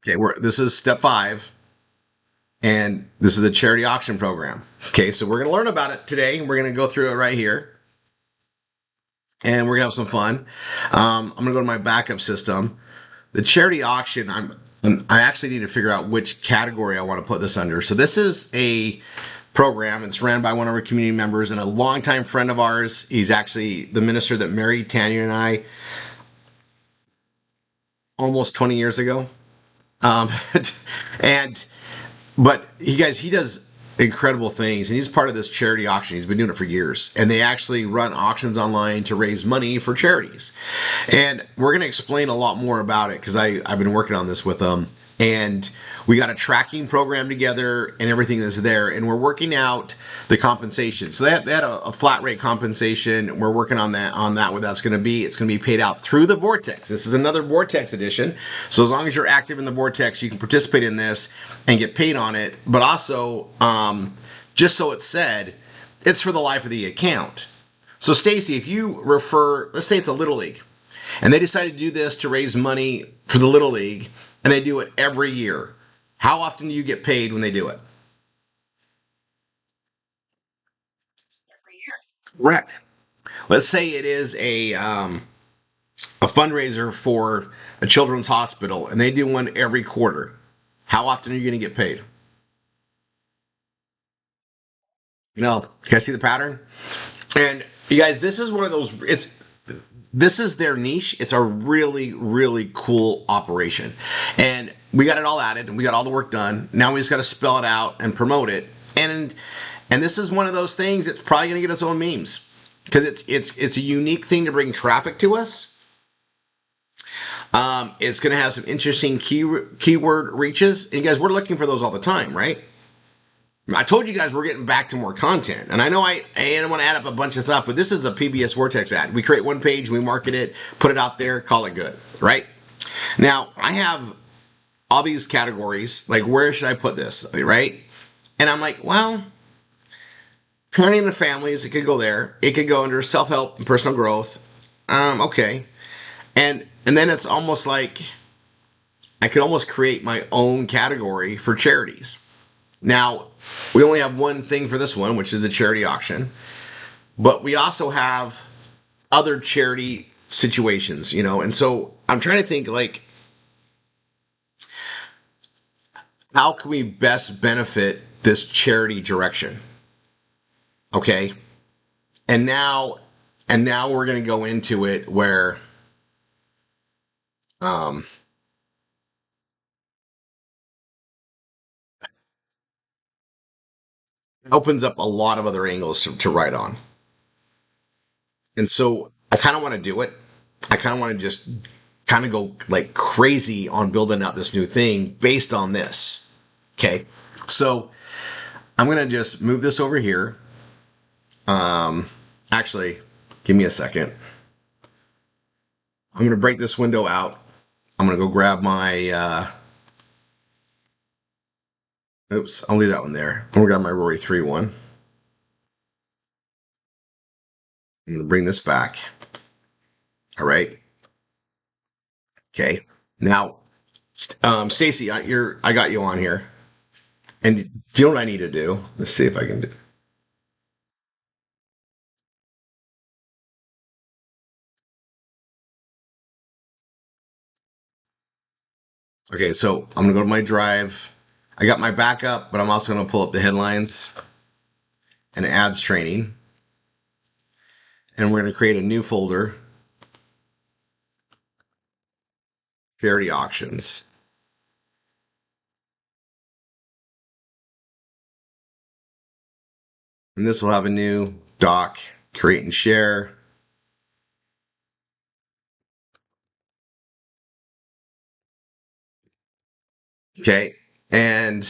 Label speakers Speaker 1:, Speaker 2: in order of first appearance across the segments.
Speaker 1: Okay, this is step 5, and this is the charity auction program. Okay, so we're going to learn about it today. We're going to go through it right here, and we're going to have some fun. I'm going to go to my backup system. The charity auction, I actually need to figure out which category I want to put this under. So this is a program. It's ran by one of our community members and a longtime friend of ours. He's actually the minister that married Tanya and I almost 20 years ago. Um, and but he does incredible things, and he's part of this charity auction. He's been doing it for years, and they actually run auctions online to raise money for charities. And we're going to explain a lot more about it because I've been working on this with them, and we got a tracking program together and everything that's there, and we're working out the compensation. So they had a flat rate compensation. We're working on that what that's going to be. It's going to be paid out through the Vortex. This is another Vortex edition. So as long as you're active in the Vortex, you can participate in this and get paid on it. But also, just so it's said, it's for the life of the account. So Stacy, if you refer, let's say it's a little league, and they decide to do this to raise money for the little league, and they do it every year, how often do you get paid when they do it? Correct. Let's say it is a fundraiser for a children's hospital, and they do one every quarter. How often are you going to get paid? Can I see the pattern? And you guys, this is one of those. This is their niche. It's a really, really cool operation, and we got it all added, and we got all the work done. Now we just got to spell it out and promote it. And this is one of those things. It's probably going to get its own memes because it's a unique thing to bring traffic to us. It's going to have some interesting keyword reaches. And guys, we're looking for those all the time, right? I told you guys we're getting back to more content. And I know I don't want to add up a bunch of stuff, but this is a PBS Vortex ad. We create one page, we market it, put it out there, call it good, right? Now, I have all these categories. Like, where should I put this, right? And I'm like, well, parenting and families, it could go there. It could go under self-help and personal growth. Okay. And then it's almost like I could almost create my own category for charities. Now, we only have one thing for this one, which is a charity auction, but we also have other charity situations, and so I'm trying to think like how can we best benefit this charity direction? Okay? And now we're going to go into it where um it opens up a lot of other angles to write on. And so I kind of want to do it. I kind of want to just kind of go like crazy on building out this new thing based on this. Okay. So I'm going to just move this over here. Actually, give me a second. I'm going to break this window out. I'm going to go grab my, oops, I'll leave that one there. I'm going to grab my Rory 3 one. I'm going to bring this back. All right. Okay. Now, Stacy, I got you on here. And do you know what I need to do? Let's see if I can do. Okay, so I'm gonna go to my drive. I got my backup, but I'm also gonna pull up the headlines and ads training. And we're gonna create a new folder, charity auctions. And this will have a new doc, create and share. Okay, and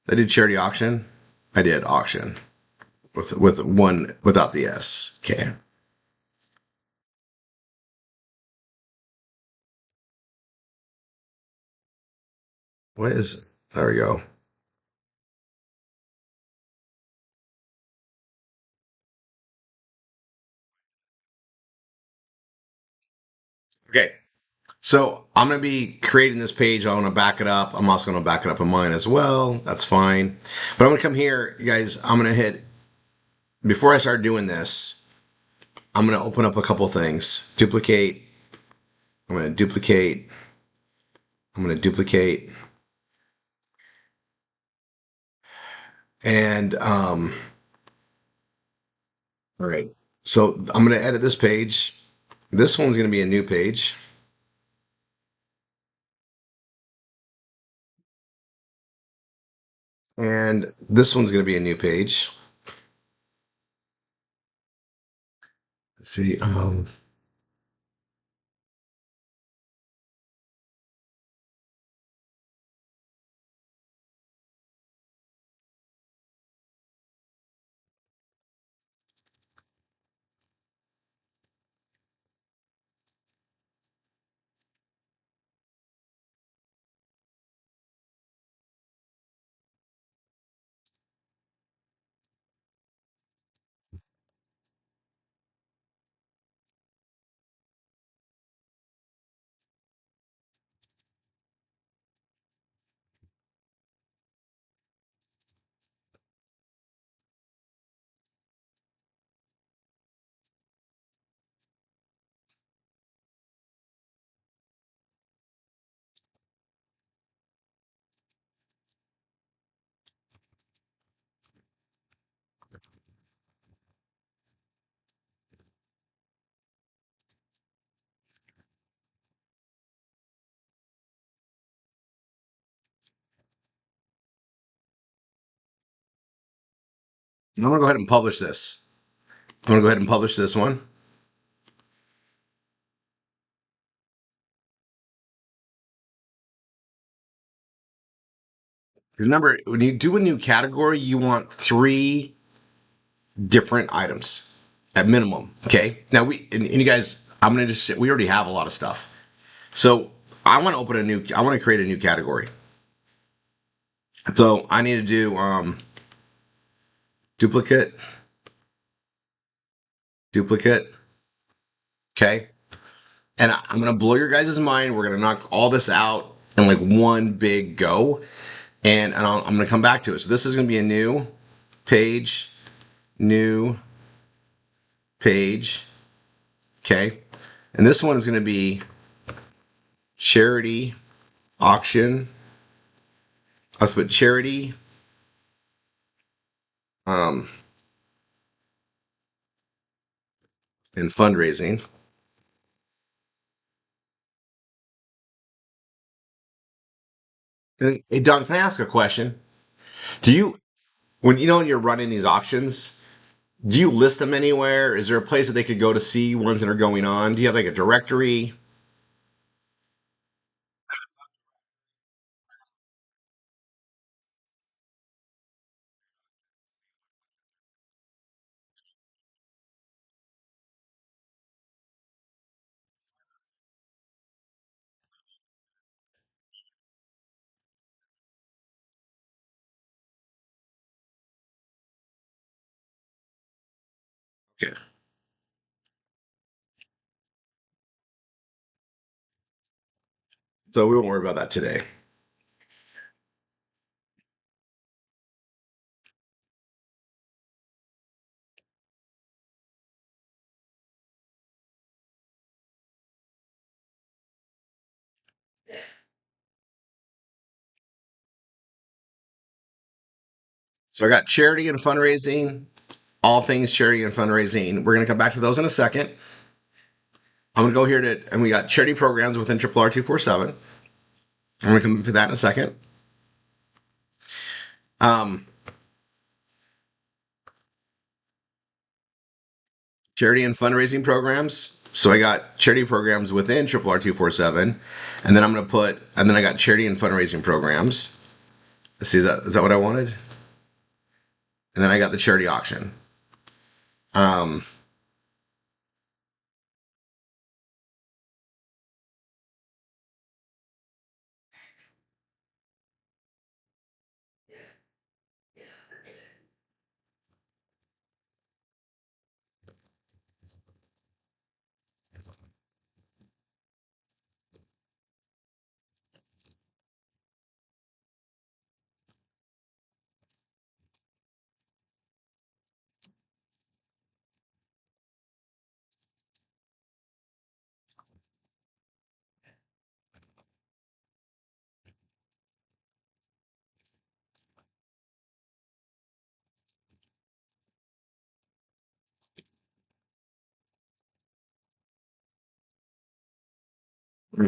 Speaker 1: I did charity auction. I did auction with one without the S. Okay. What is there we go. Okay. So I'm going to be creating this page. I want to back it up. I'm also going to back it up on mine as well. That's fine. But I'm going to come here, you guys. I'm going to hit, before I start doing this, I'm going to open up a couple things. Duplicate. I'm going to duplicate. I'm going to duplicate. And, all right. So I'm going to edit this page. This one's going to be a new page. And this one's going to be a new page. Let's see. I'm going to go ahead and publish this. I'm going to go ahead and publish this one. Because remember, when you do a new category, you want three different items at minimum. Okay. Now and you guys, I'm gonna just we already have a lot of stuff. So I want to open a new. I want to create a new category. So I need to do duplicate, duplicate. Okay. And I'm gonna blow your guys' mind. We're gonna knock all this out in like one big go, I'm gonna come back to it. So this is gonna be a new page. Okay. And this one is gonna be charity auction. Let's put charity um, and fundraising. And, hey, Don, can I ask a question? Do you, when you're running these auctions, do you list them anywhere? Is there a place that they could go to see ones that are going on? Do you have like a directory? Okay. So we won't worry about that today. So I got charity and fundraising, all things charity and fundraising. We're going to come back to those in a second. I'm going to go here and we got charity programs within Triple R 247. I'm going to come to that in a second. Um, Charity and fundraising programs. So I got charity programs within Triple R 247, and then and then I got charity and fundraising programs. Let's see, is that what I wanted? And then I got the charity auction. Um,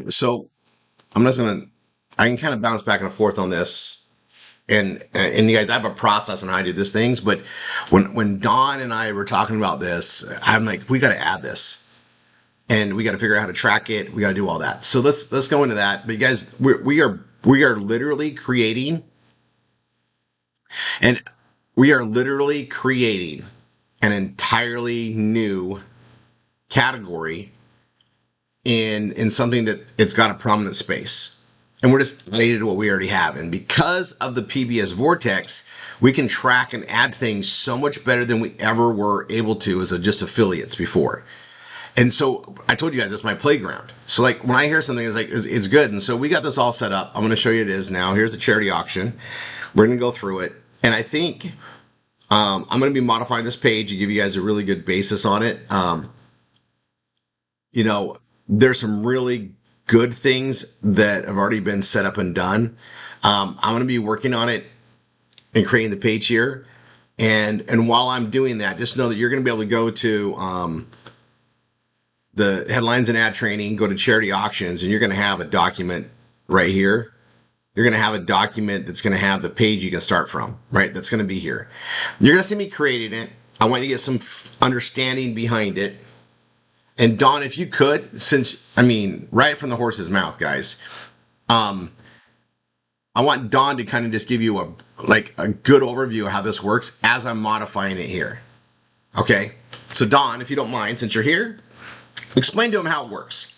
Speaker 1: So I'm just gonna, I can kind of bounce back and forth on this. And you guys, I have a process on how I do these things. But when Don and I were talking about this, I'm like, we got to add this, and we got to figure out how to track it. We got to do all that. So let's go into that. But you guys, we are literally creating, and we are literally creating an entirely new category in something that it's got a prominent space. And we're just adding to what we already have. And because of the PBS Vortex, we can track and add things so much better than we ever were able to as just affiliates before. And so I told you guys it's my playground. So like when I hear something, it's like it's good. And so we got this all set up. I'm going to show you it is now. Here's the charity auction. We're going to go through it, and I think I'm going to be modifying this page to give you guys a really good basis on it. You know, there's some really good things that have already been set up and done. I'm going to be working on it and creating the page here. And while I'm doing that, just know that you're going to be able to go to the headlines and ad training, go to charity auctions, and you're going to have a document right here. You're going to have a document that's going to have the page you can start from, right? That's going to be here. You're going to see me creating it. I want you to get some understanding behind it. And Don, if you could, since I mean, right from the horse's mouth, guys, um, I want Don to kind of just give you a good overview of how this works as I'm modifying it here. Okay, so Don, if you don't mind, since you're here, explain to him how it works.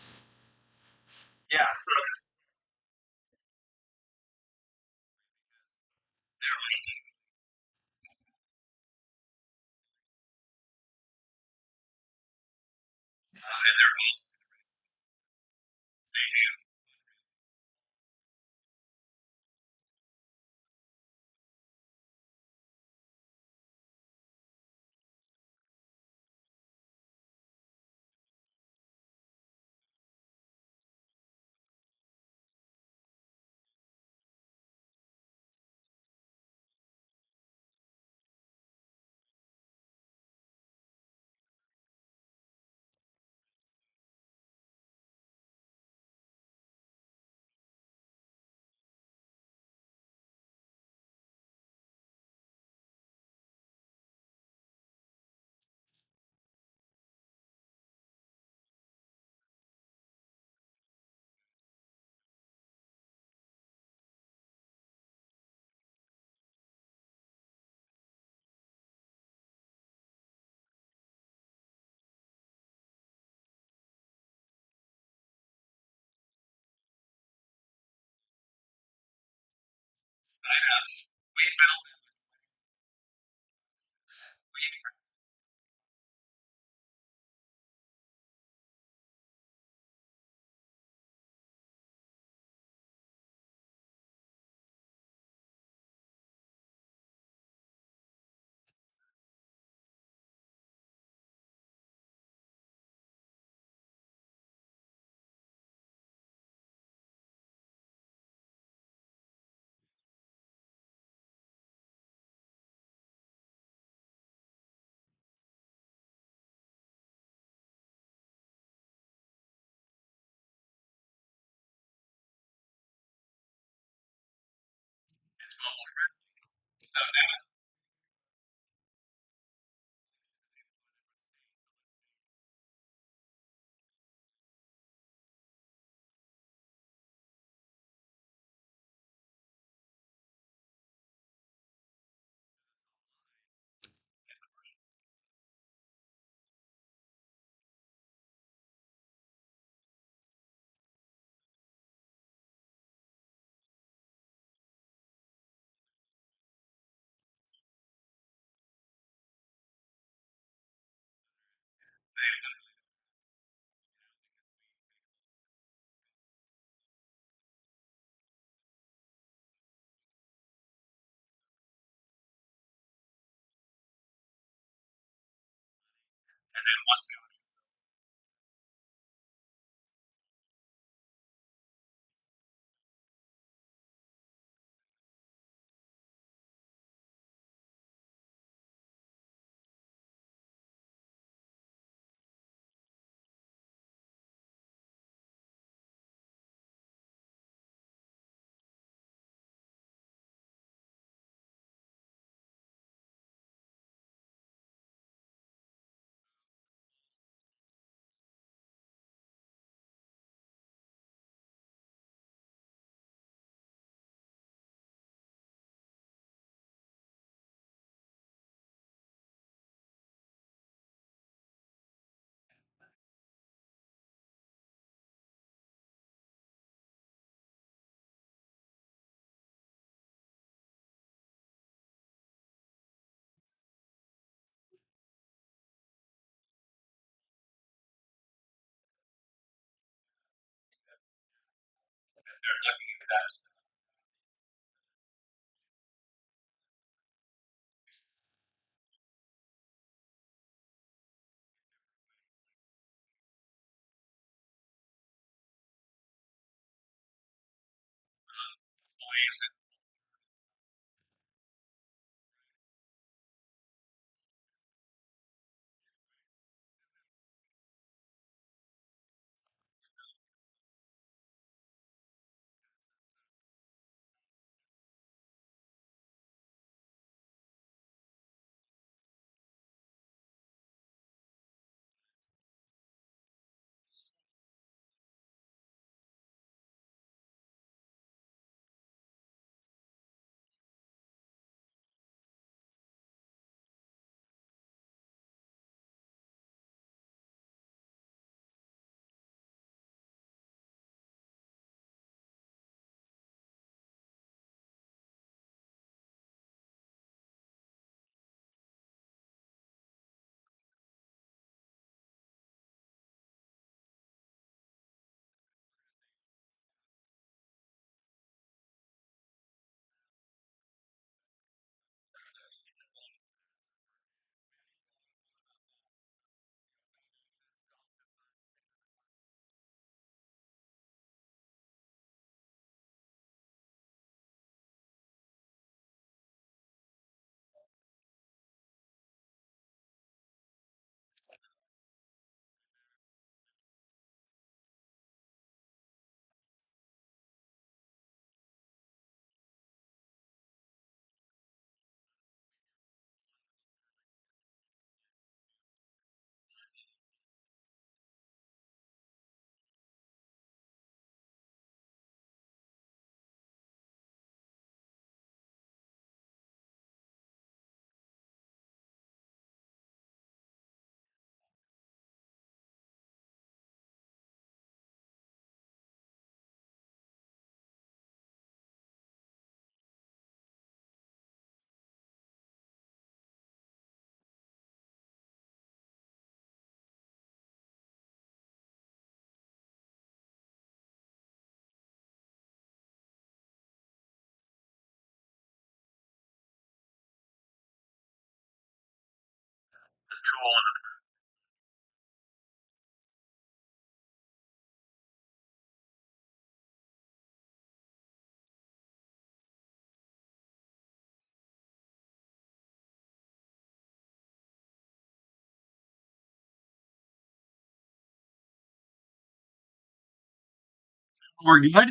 Speaker 1: We're good.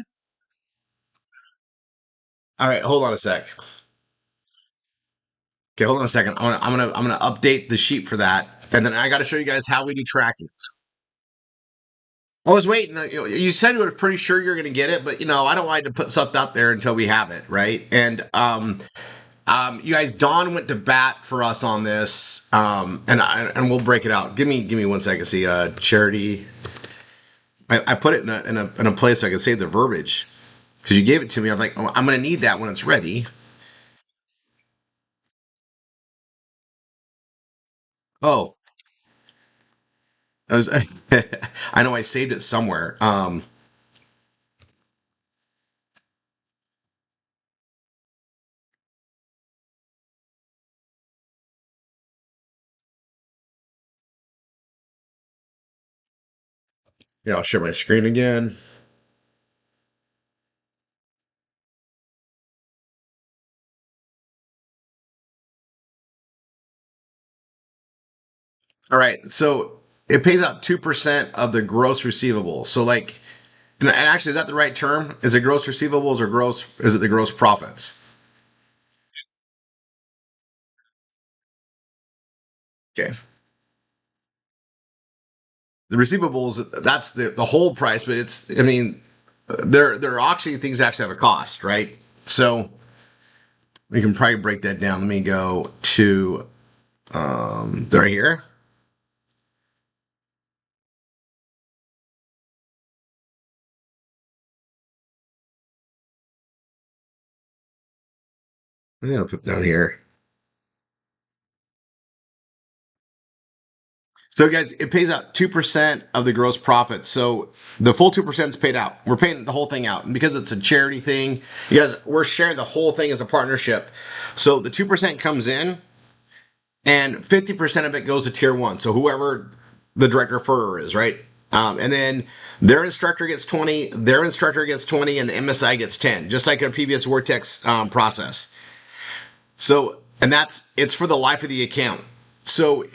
Speaker 1: All right, hold on a sec. Okay, hold on a second. I'm gonna update the sheet for that, and then I got to show you guys how we do tracking. I was waiting. You said you were pretty sure you're gonna get it, but I don't like to put stuff out there until we have it, right? And you guys, Don went to bat for us on this, and we'll break it out. Give me 1 second. See, charity. I put it in a place so I can save the verbiage because you gave it to me. I'm like, oh, I'm gonna need that when it's ready. Oh, I was. I know I saved it somewhere. Yeah, I'll share my screen again. All right, so it pays out 2% of the gross receivables. So like, and actually, is that the right term? Is it gross receivables or gross? Is it the gross profits? Okay, the receivables, that's the whole price, but it's, I mean, they're auctioning things that actually have a cost, right? So we can probably break that down. Let me go to right here. I'm gonna put down here. So, guys, it pays out 2% of the gross profit. So, the full 2% is paid out. We're paying the whole thing out. And because it's a charity thing, you guys, we're sharing the whole thing as a partnership. So, the 2% comes in, and 50% of it goes to tier one. So, whoever the direct referrer is, right? And then their instructor gets 20, their instructor gets 20, and the MSI gets 10, just like a PBS Vortex process. So, and it's for the life of the account. So,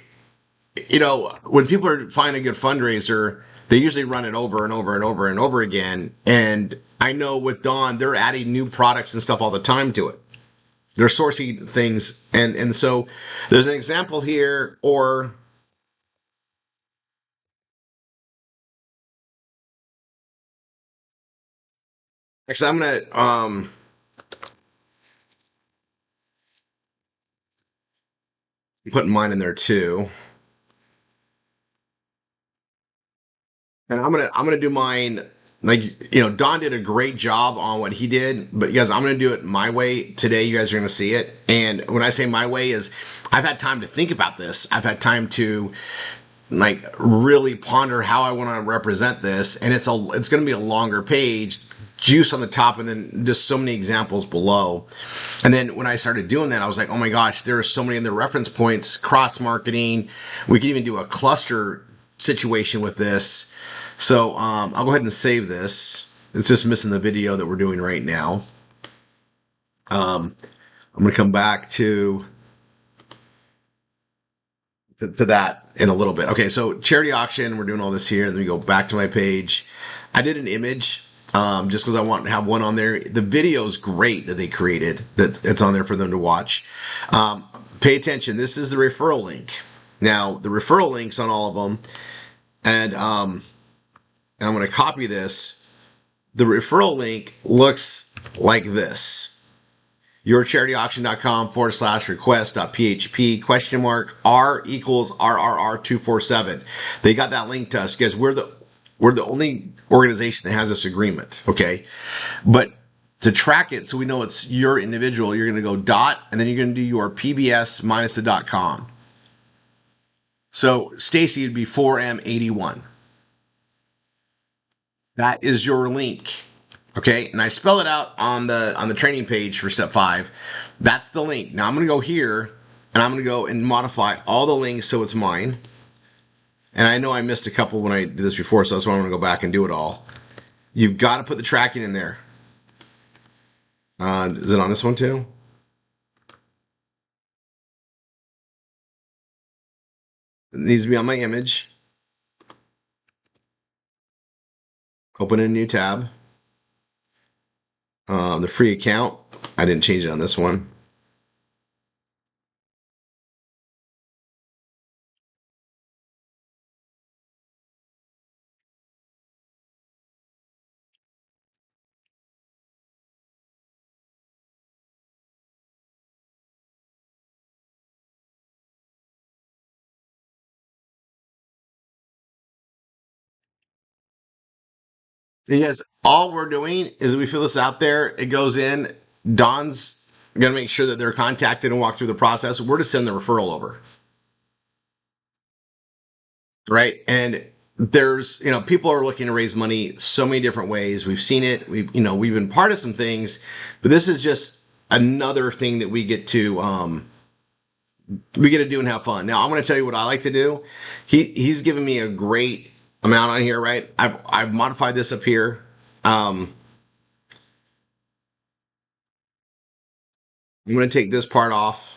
Speaker 1: when people are finding a good fundraiser, they usually run it over and over and over and over again. And I know with Dawn, they're adding new products and stuff all the time to it. They're sourcing things, and so there's an example here, or actually, I'm gonna put mine in there too, and I'm gonna do mine. Like, Don did a great job on what he did, but you guys, I'm gonna do it my way today. You guys are gonna see it, and when I say my way, is I've had time to think about this. I've had time to like really ponder how I want to represent this, and it's going to be a longer page, juice on the top, and then just so many examples below. And then when I started doing that, I was like, oh my gosh, there are so many other reference points, cross marketing. We could even do a cluster situation with this. So I'll go ahead and save this. It's just missing the video that we're doing right now. I'm going to come back to that in a little bit. Okay, so charity auction, we're doing all this here. And then we go back to my page. I did an image just because I want to have one on there. The video is great that they created, that it's on there for them to watch. Pay attention. This is the referral link. Now, the referral link's on all of them. And I'm going to copy this. The referral link looks like this: yourcharityauction.com/request.php question mark R equals RRR247. They got that link to us because we're the only organization that has this agreement. Okay. But to track it so we know it's your individual, you're going to go dot, and then you're going to do your PBS minus the .com. So Stacy would be 4M81. That is your link. Okay, and I spell it out on the training page for step 5. That's the link. Now I'm going to go here and I'm going to go and modify all the links so it's mine. And I know I missed a couple when I did this before, so that's why I'm going to go back and do it all. You've got to put the tracking in there. Is it on this one too? It needs to be on my image. Open a new tab. The free account. I didn't change it on this one. Yes, all we're doing is we fill this out there. It goes in. Don's going to make sure that they're contacted and walk through the process. We're to send the referral over, right? And there's, people are looking to raise money so many different ways. We've seen it. We've been part of some things, but this is just another thing that we get to do and have fun. Now I'm going to tell you what I like to do. He's given me a great amount on here, right? I've modified this up here. I'm going to take this part off.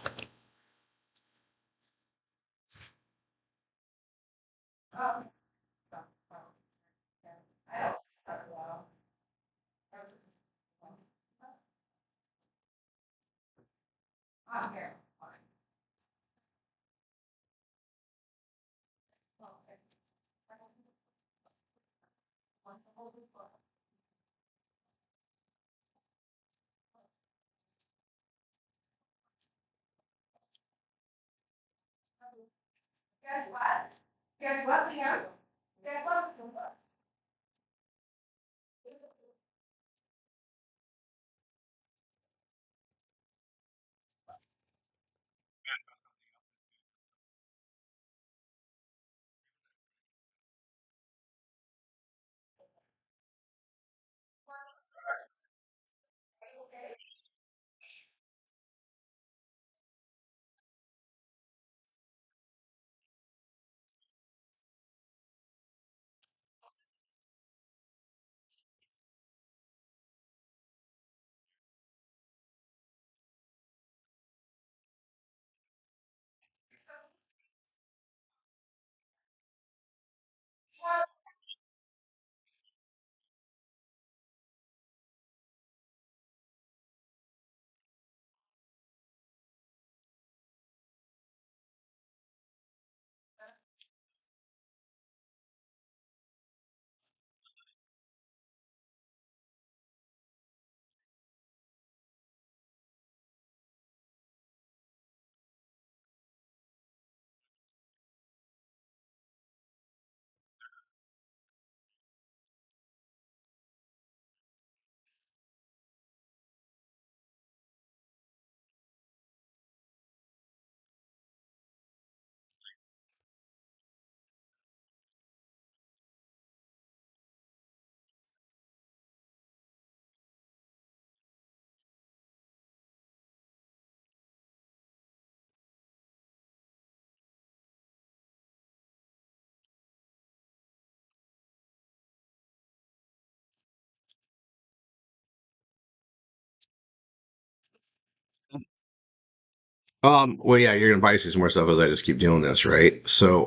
Speaker 1: Well, yeah, you're gonna probably see some more stuff as I just keep doing this, right? So,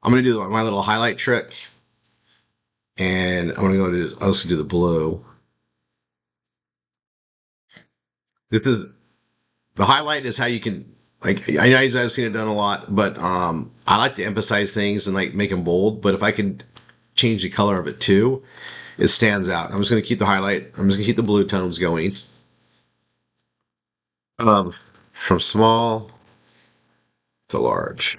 Speaker 1: I'm gonna do my little highlight trick, and I'm gonna go to. I'll just do the blue. This is the highlight is how you can like. I know I've seen it done a lot, but I like to emphasize things and like make them bold. But if I can change the color of it too, it stands out. I'm just gonna keep the highlight. I'm just gonna keep the blue tones going. Um, from small to large.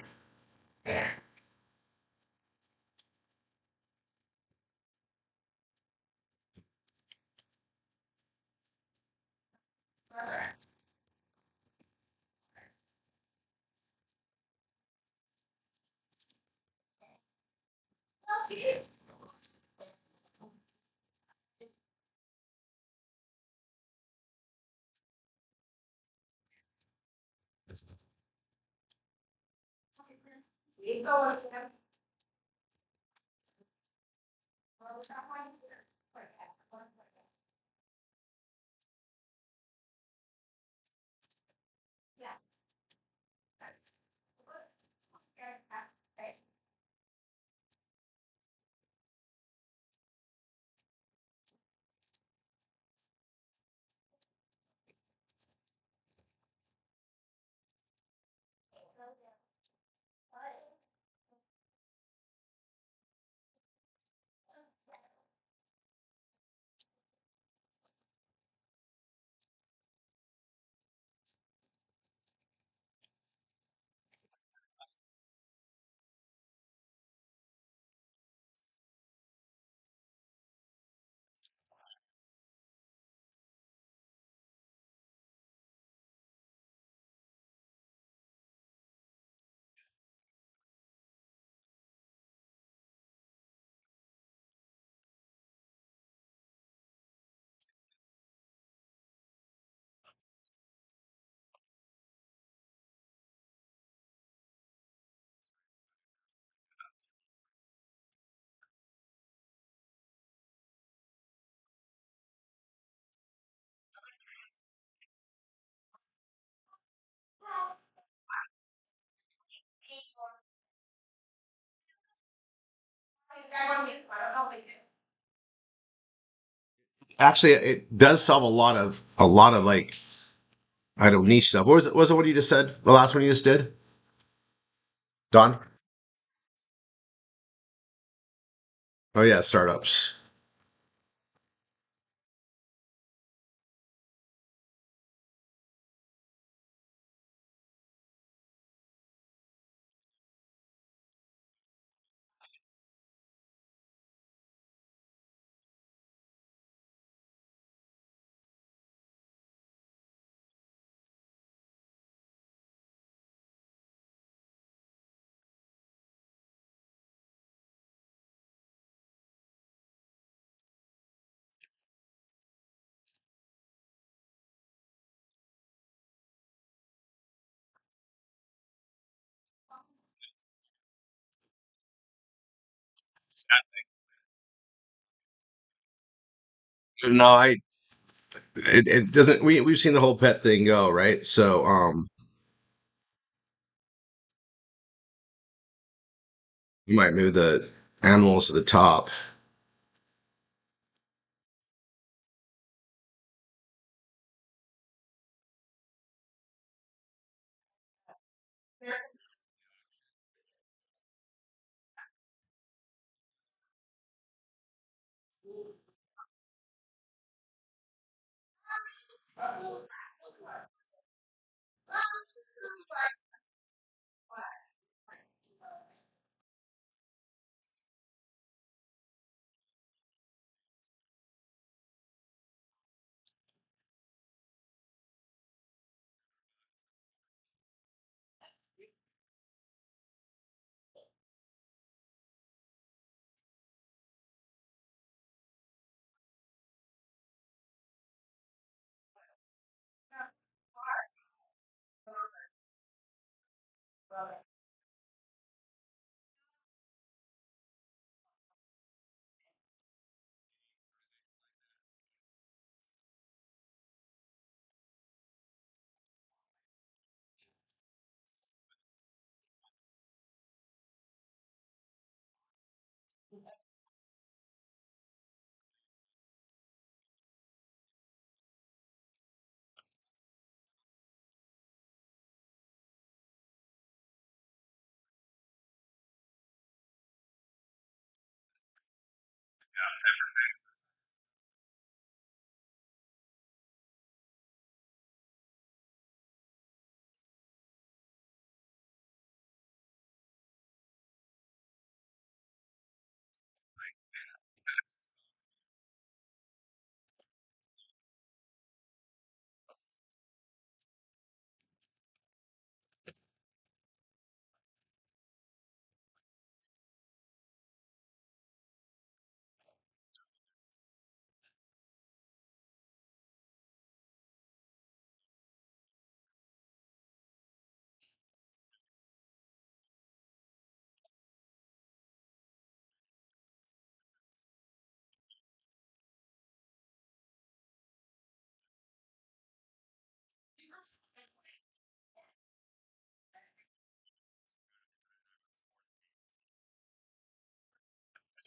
Speaker 1: Actually, it does solve a lot of like I don't niche stuff. What was it? Was it what you just said? The last one you just did, Don? Oh yeah, startups. No, it doesn't. We've seen the whole pet thing go right. So you might move the animals to the top.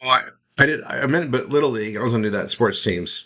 Speaker 1: Well, I did. I meant, but little league. I was gonna do that. Sports teams.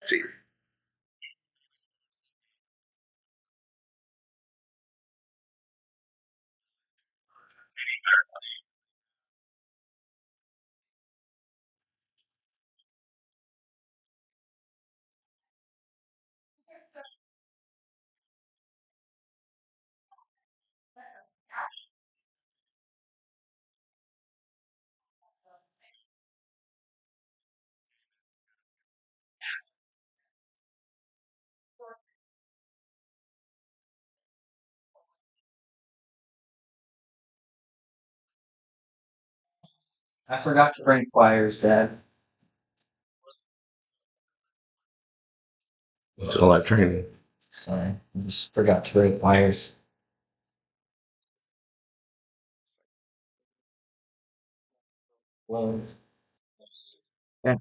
Speaker 1: See,
Speaker 2: I forgot to bring pliers, Dad.
Speaker 1: to all that training.
Speaker 2: Sorry, I just forgot to bring pliers. Well,
Speaker 1: Yeah.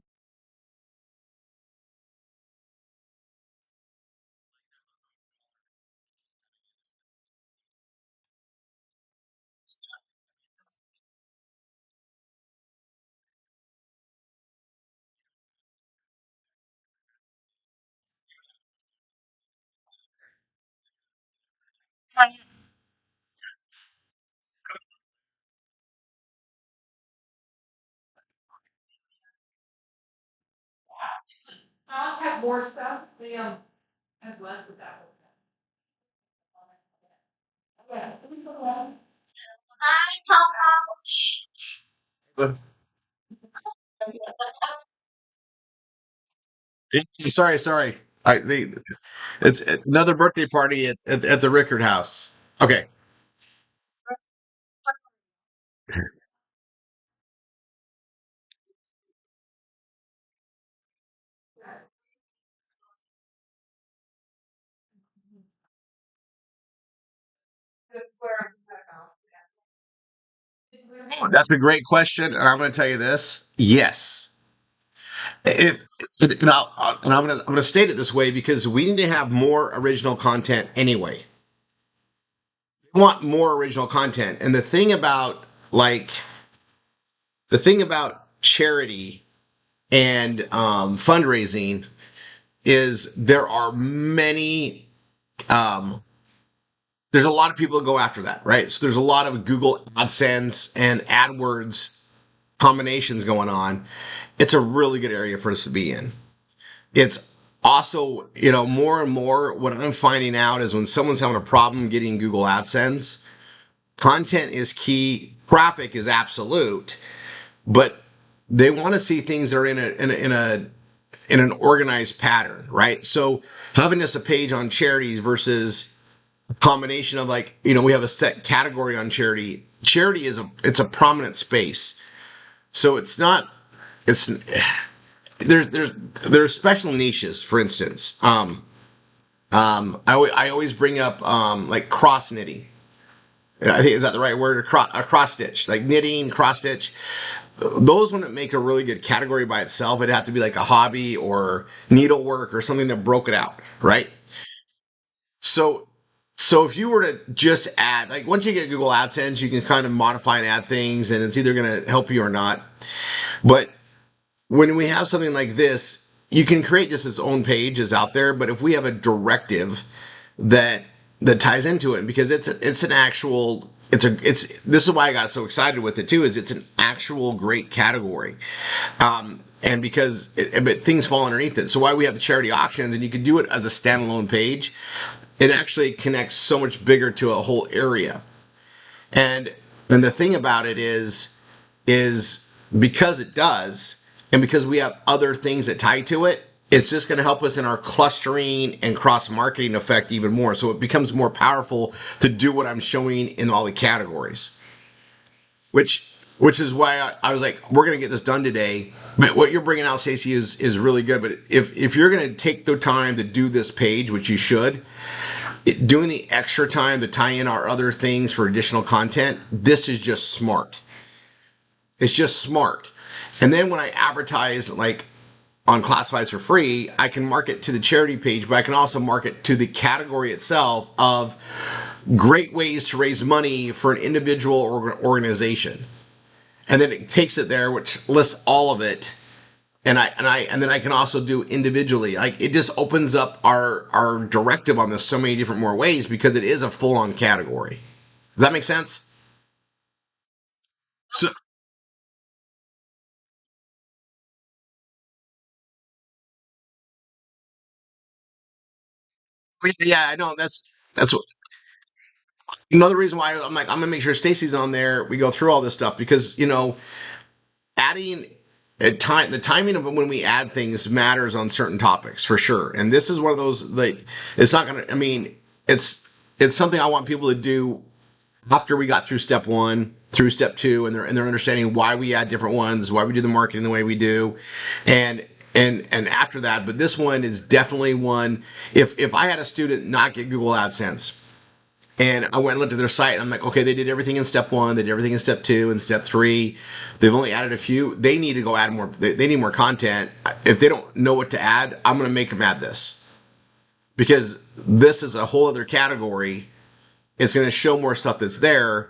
Speaker 2: I'll have more stuff. Liam has left with that one.
Speaker 1: But- Sorry, sorry. It's another birthday party at the Rickard house. Okay. That's a great question, and I'm going to tell you this. Yes. If and I'm going to state it this way because we need to have more original content anyway. We want more original content, and the thing about charity and fundraising is there are many um, there's a lot of people that go after that, right? So there's a lot of Google AdSense and AdWords combinations going on. It's a really good area for us to be in. It's also, more and more what I'm finding out is when someone's having a problem getting Google AdSense, content is key, traffic is absolute, but they want to see things that are in an organized pattern, right? So having just a page on charities versus a combination of, like, we have a set category on charity. Charity it's a prominent space. So it's there's special niches. For instance, I always bring up like cross knitting. I think, is that the right word? A cross stitch, like knitting, cross stitch. Those wouldn't make a really good category by itself. It'd have to be like a hobby or needlework or something that broke it out, right? So, so if you were to just add, like, once you get Google AdSense, you can kind of modify and add things, and it's either going to help you or not. But when we have something like this, you can create just its own page is out there. But if we have a directive that ties into it, because it's an actual it's this is why I got so excited with it too, is it's an actual great category. And because but things fall underneath it, so why we have the charity auctions, and you can do it as a standalone page. It actually connects so much bigger to a whole area. And the thing about it is because it does, and because we have other things that tie to it, it's just going to help us in our clustering and cross marketing effect even more. So it becomes more powerful to do what I'm showing in all the categories, which is why I was like, we're going to get this done today. But what you're bringing out, Stacey, is really good. But if you're going to take the time to do this page, which you should, doing the extra time to tie in our other things for additional content, this is just smart. It's just smart. And then when I advertise, like, on classifieds for free, I can market to the charity page, but I can also market to the category itself of great ways to raise money for an individual or organization. And then it takes it there, which lists all of it. And then I can also do individually. Like, it just opens up our directive on this so many different more ways, because it is a full on category. Does that make sense? So yeah, I know that's what, another reason why I'm like, I'm gonna make sure Stacy's on there. We go through all this stuff because, adding time, the timing of when we add things matters on certain topics for sure. And this is one of those, like, it's not gonna. I mean, it's something I want people to do after we got through step one, through step two, and they're understanding why we add different ones, why we do the marketing the way we do, and and after that. But this one is definitely one. If I had a student not get Google AdSense, and I went and looked at their site, and I'm like, okay, they did everything in step one, they did everything in step two, and step three. They've only added a few. They need to go add more. They need more content. If they don't know what to add, I'm going to make them add this, because this is a whole other category. It's going to show more stuff that's there,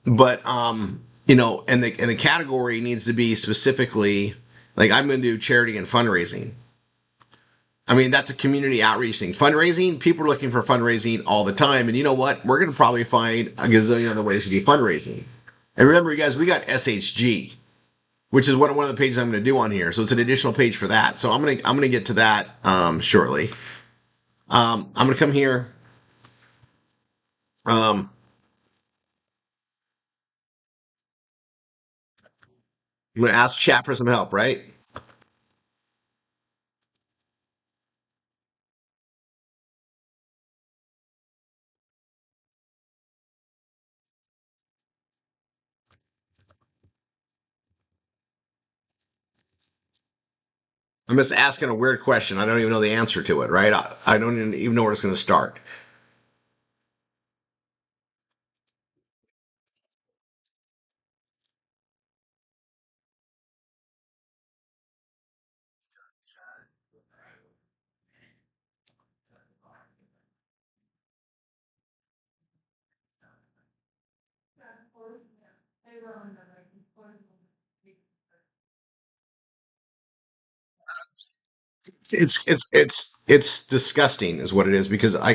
Speaker 1: but and the category needs to be specifically, like, I'm going to do charity and fundraising. I mean, that's a community outreach thing. Fundraising, people are looking for fundraising all the time. And you know what? We're going to probably find a gazillion other ways to do fundraising. And remember, you guys, we got SHG, which is one of the pages I'm going to do on here. So it's an additional page for that. So I'm gonna get to that shortly. I'm going to come here. Um, I'm going to ask chat for some help, right? I'm just asking a weird question. I don't even know the answer to it, right? I don't even know where it's going to start.
Speaker 2: They were on the like.
Speaker 1: It's disgusting, is what it is, because I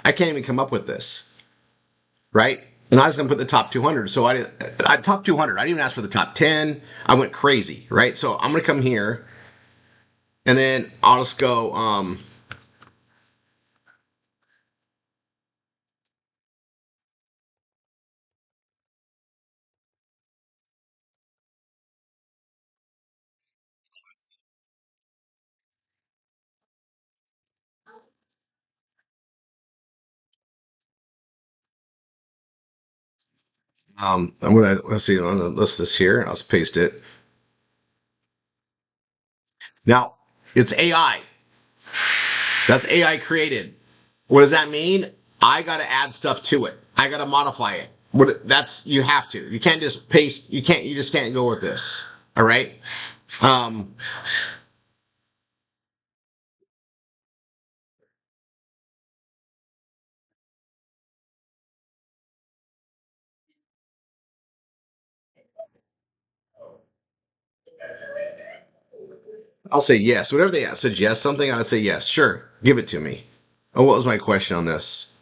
Speaker 1: can't even come up with this. right? And I was going to put the top 200. So I top 200. I didn't even ask for the top 10. I went crazy, right? So I'm going to come here and then I'll just go, I'm going to, let's see, I'm going to list this here. I'll just paste it. Now, it's AI. That's AI created. What does that mean? I got to add stuff to it. I got to modify it. That's, you have to. You can't just paste. You just can't go with this. All right. Um, I'll say yes. Whenever they suggest something, I'll say yes. Sure. Give it to me. Oh, what was my question on this?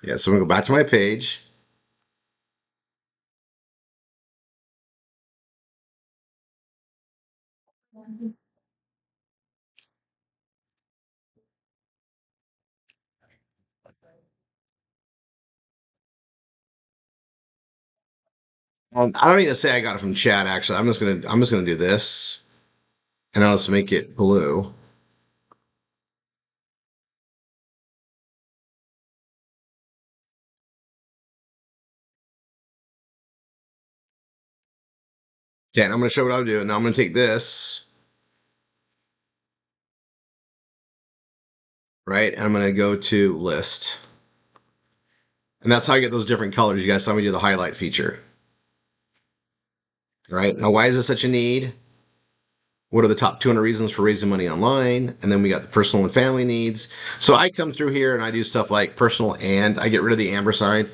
Speaker 1: Yeah. So I'm going to go back to my page. I don't need to say I got it from chat. Actually, I'm just gonna do this, and I'll just make it blue. Okay, and I'm gonna show what I'll do. Now I'm gonna take this, right, and I'm gonna go to list, and that's how I get those different colors. You guys saw me do the highlight feature, right? Now, why is this such a need? What are the top 200 reasons for raising money online? And then we got the personal and family needs. So I come through here and I do stuff like personal, and I get rid of the ampersand.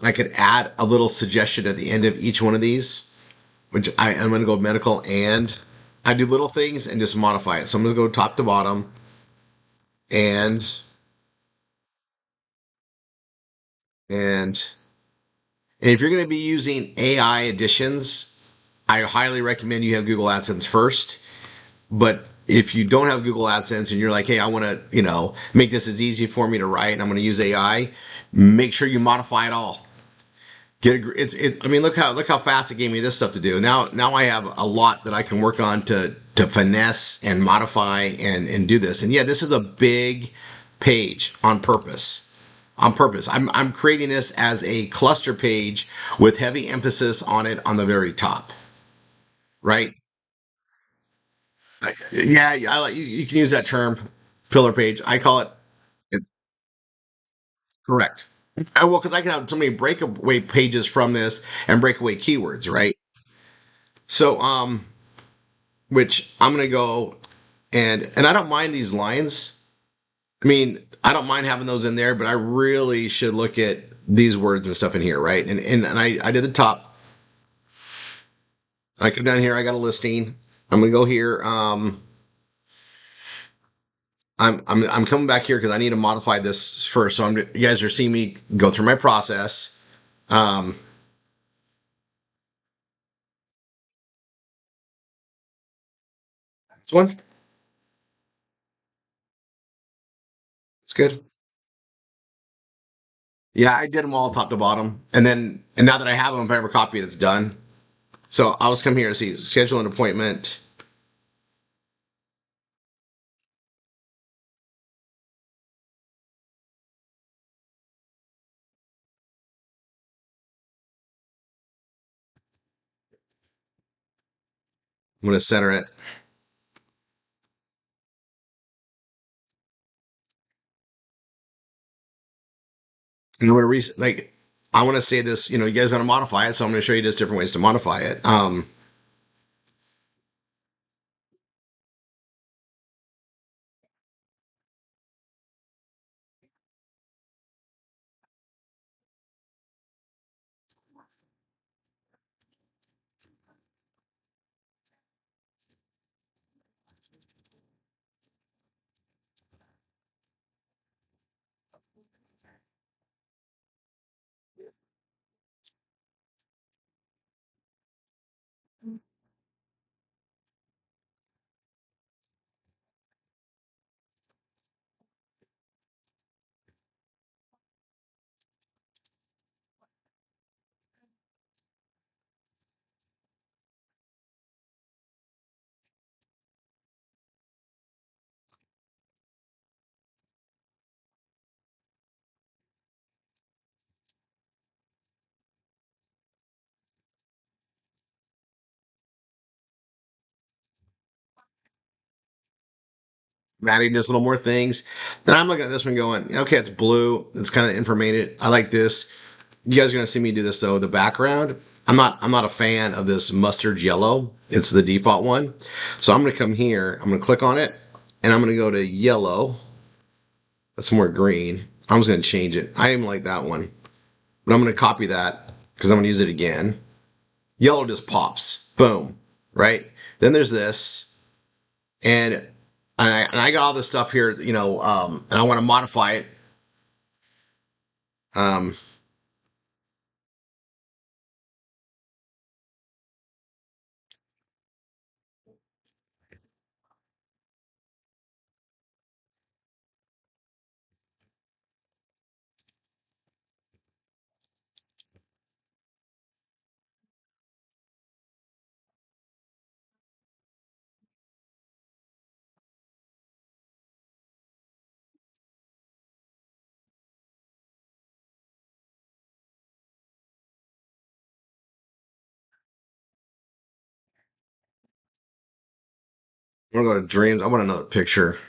Speaker 1: I could add a little suggestion at the end of each one of these, which I'm going to go medical, and I do little things and just modify it. So I'm going to go top to bottom, and and and if you're going to be using AI additions, I highly recommend you have Google AdSense first. But if you don't have Google AdSense and you're like, hey, I want to, make this as easy for me to write, and I'm going to use AI, make sure you modify it all. I mean, look how fast it gave me this stuff to do. Now I have a lot that I can work on to finesse and modify and do this. And yeah, this is a big page on purpose. On purpose, I'm creating this as a cluster page with heavy emphasis on it on the very top, right? Yeah, I like you can use that term, pillar page. I call it. It's correct. Well, because I can have so many breakaway pages from this and breakaway keywords, right? So, which I'm gonna go and I don't mind these lines. I mean, I don't mind having those in there, but I really should look at these words and stuff in here, right? And I did the top. I come down here. I got a listing. I'm gonna go here. I'm coming back here because I need to modify this first. So you guys are seeing me go through my process. Um, this one, it's good. Yeah, I did them all top to bottom, and now that I have them, if I ever copy it, it's done. So I'll just come here to see schedule an appointment. I'm going to center it. And I'm going to like I want to say this. You guys are going to modify it, so I'm going to show you just different ways to modify it. adding just a little more things. Then I'm looking at this one going, okay, it's blue. It's kind of informated. I like this. You guys are gonna see me do this though. The background, I'm not a fan of this mustard yellow. It's the default one. So I'm gonna come here, I'm gonna click on it, and I'm gonna go to yellow. That's more green. I'm just gonna change it. I even like that one. But I'm gonna copy that because I'm gonna use it again. Yellow just pops. Boom. Right? Then there's this. And I got all this stuff here, and I want to modify it. Um, I'm gonna go to dreams. I want another picture.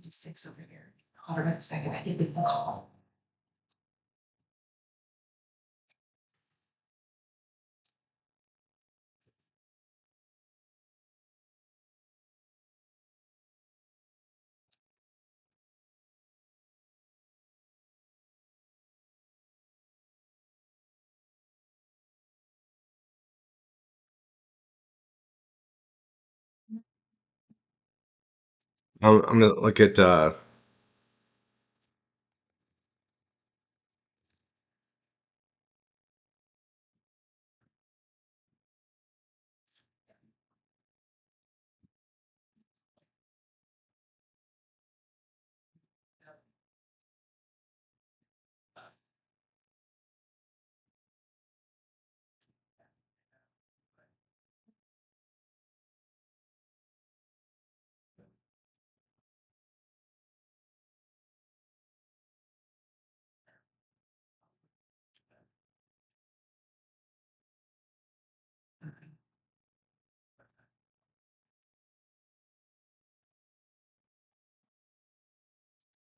Speaker 2: Six over here. Hold on a second, I think we can call.
Speaker 1: I'm gonna look at.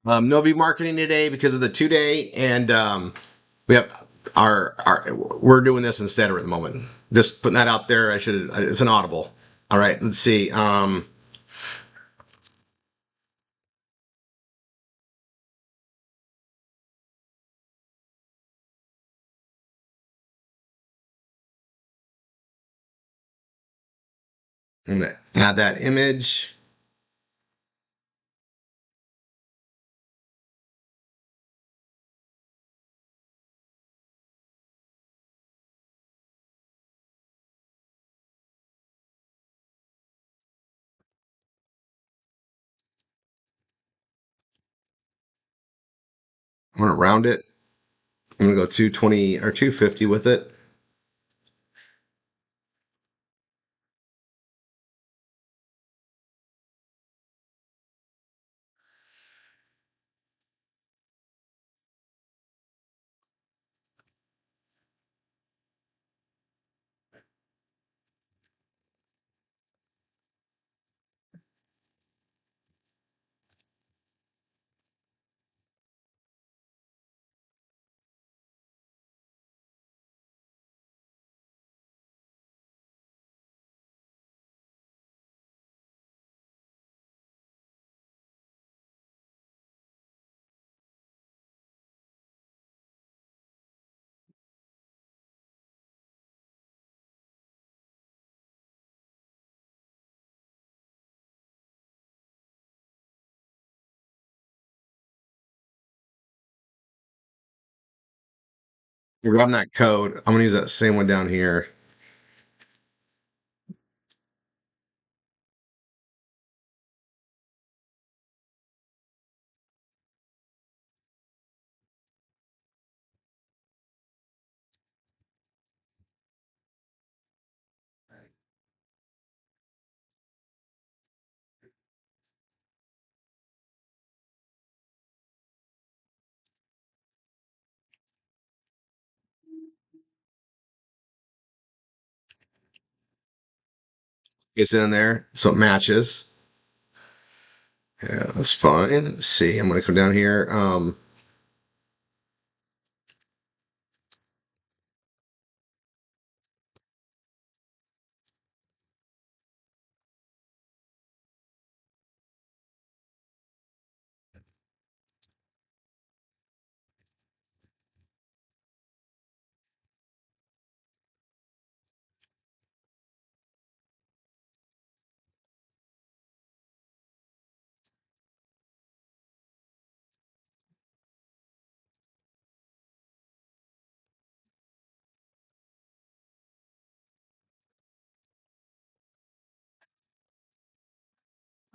Speaker 1: No be marketing today because of the 2 day, and we have our we're doing this instead at the moment. Just putting that out there. I should. It's an audible. All right. Let's see. I'm gonna add that image. I'm gonna round it. I'm gonna go 220 or 250 with it. We're grabbing that code. I'm gonna use that same one down here. Gets in there, so it matches. Yeah, that's fine. Let's see. I'm gonna come down here.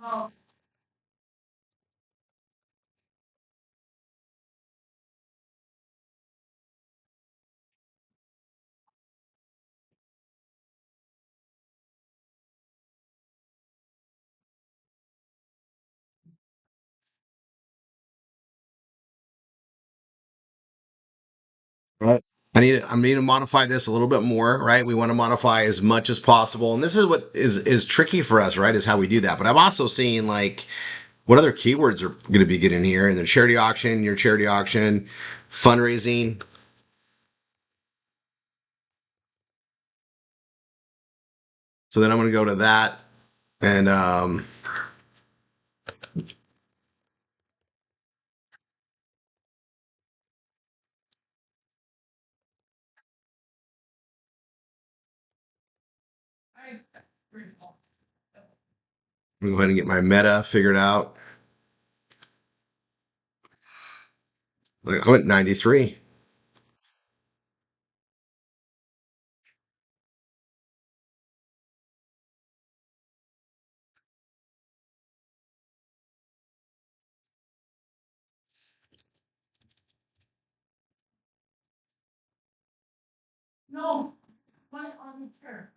Speaker 2: Oh,
Speaker 1: Right. I need to modify this a little bit more, right? We want to modify as much as possible. And this is what is tricky for us, right? Is how we do that. But I'm also seeing like what other keywords are going to be getting here in the charity auction, your charity auction, fundraising. So then I'm going to go to that and
Speaker 2: I, pretty cool.
Speaker 1: I'm going to go ahead and get my meta figured out. Like, I'm at 93.
Speaker 2: No, my on the chair.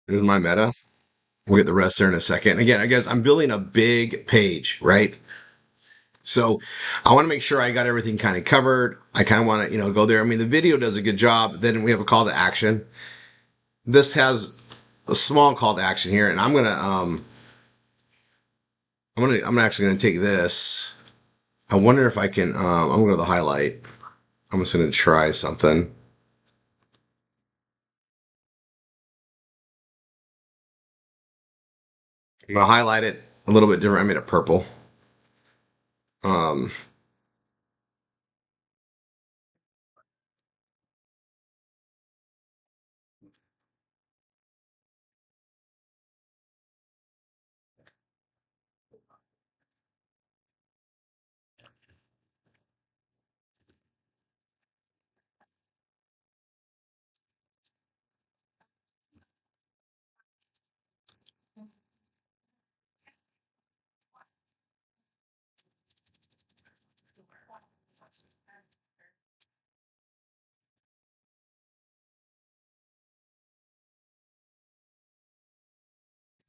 Speaker 1: This is my meta. We'll get the rest there in a second. Again, I guess I'm building a big page, right? So I want to make sure I got everything kind of covered. I kind of want to, go there. I mean, the video does a good job. Then we have a call to action. This has a small call to action here, and I'm actually gonna take this. I wonder if I can. I'm gonna go to the highlight. I'm just gonna try something. I'm gonna highlight it a little bit different. I made it purple. Um,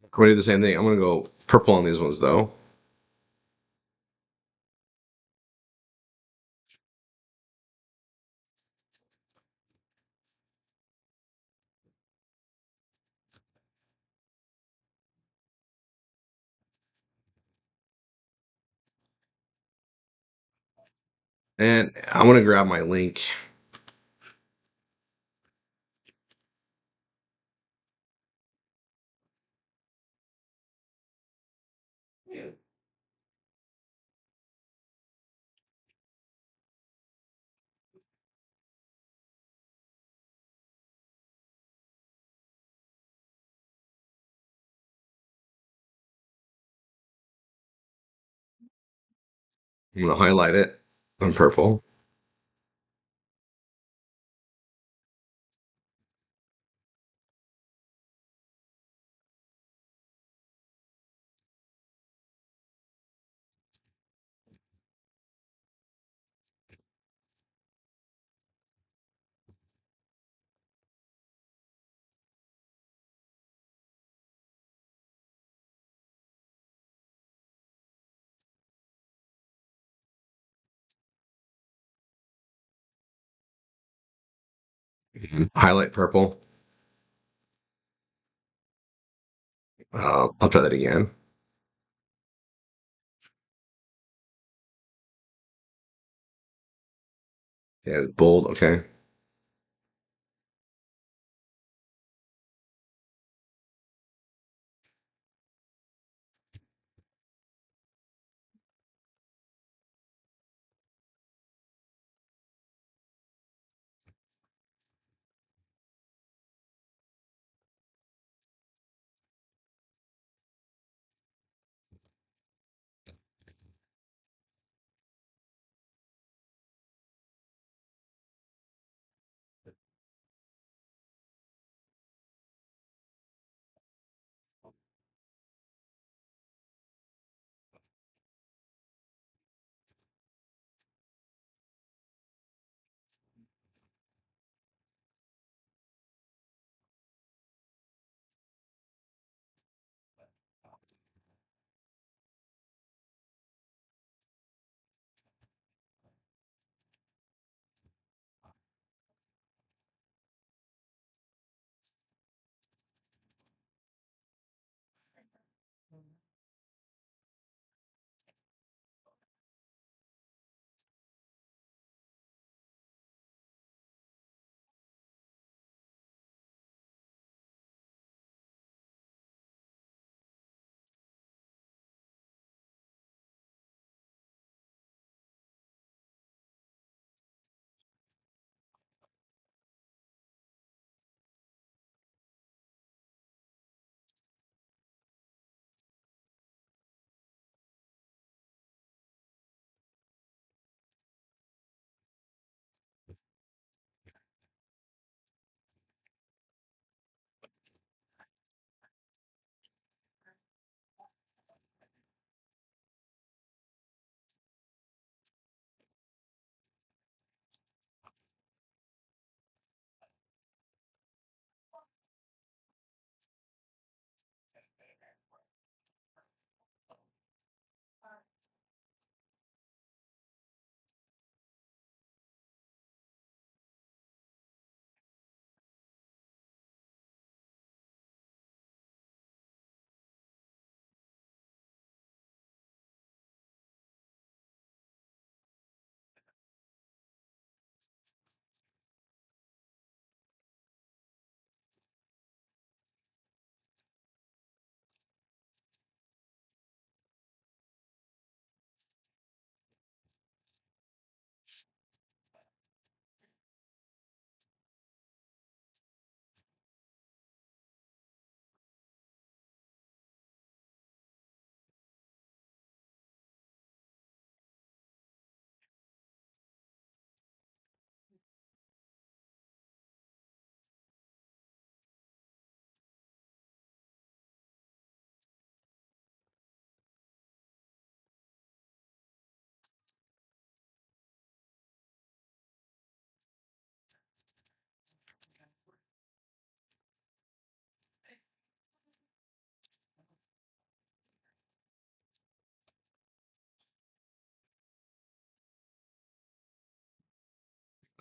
Speaker 1: I'm gonna do the same thing. I'm gonna go purple on these ones though, and I'm gonna grab my link. I'm gonna highlight it on purple. Highlight purple. I'll try that again. Yeah, it's bold. Okay.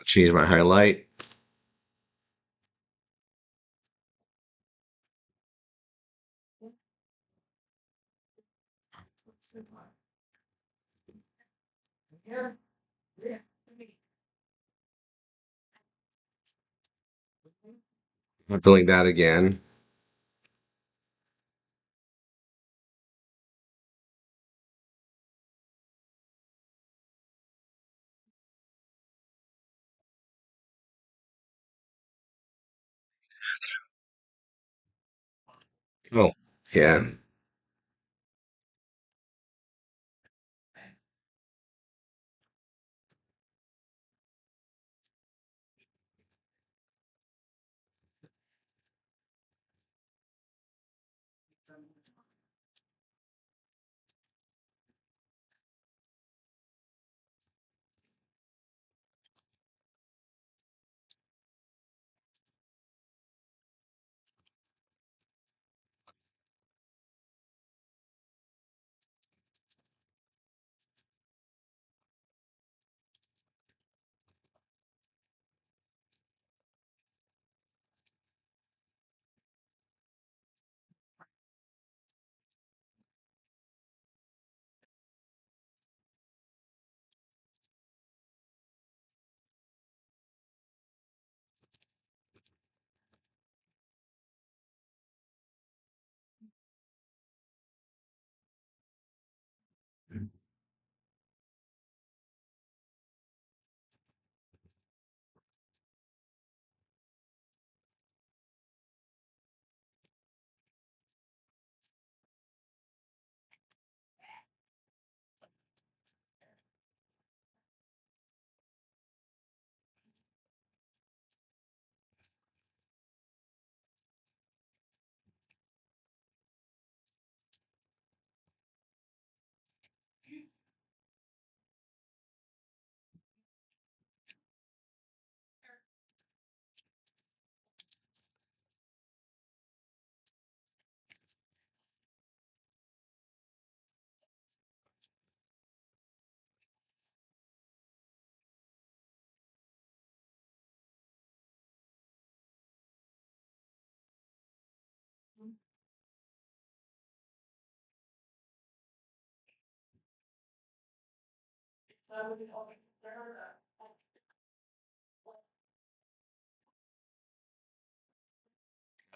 Speaker 1: Change my highlight. I'm filling that again. Oh, yeah.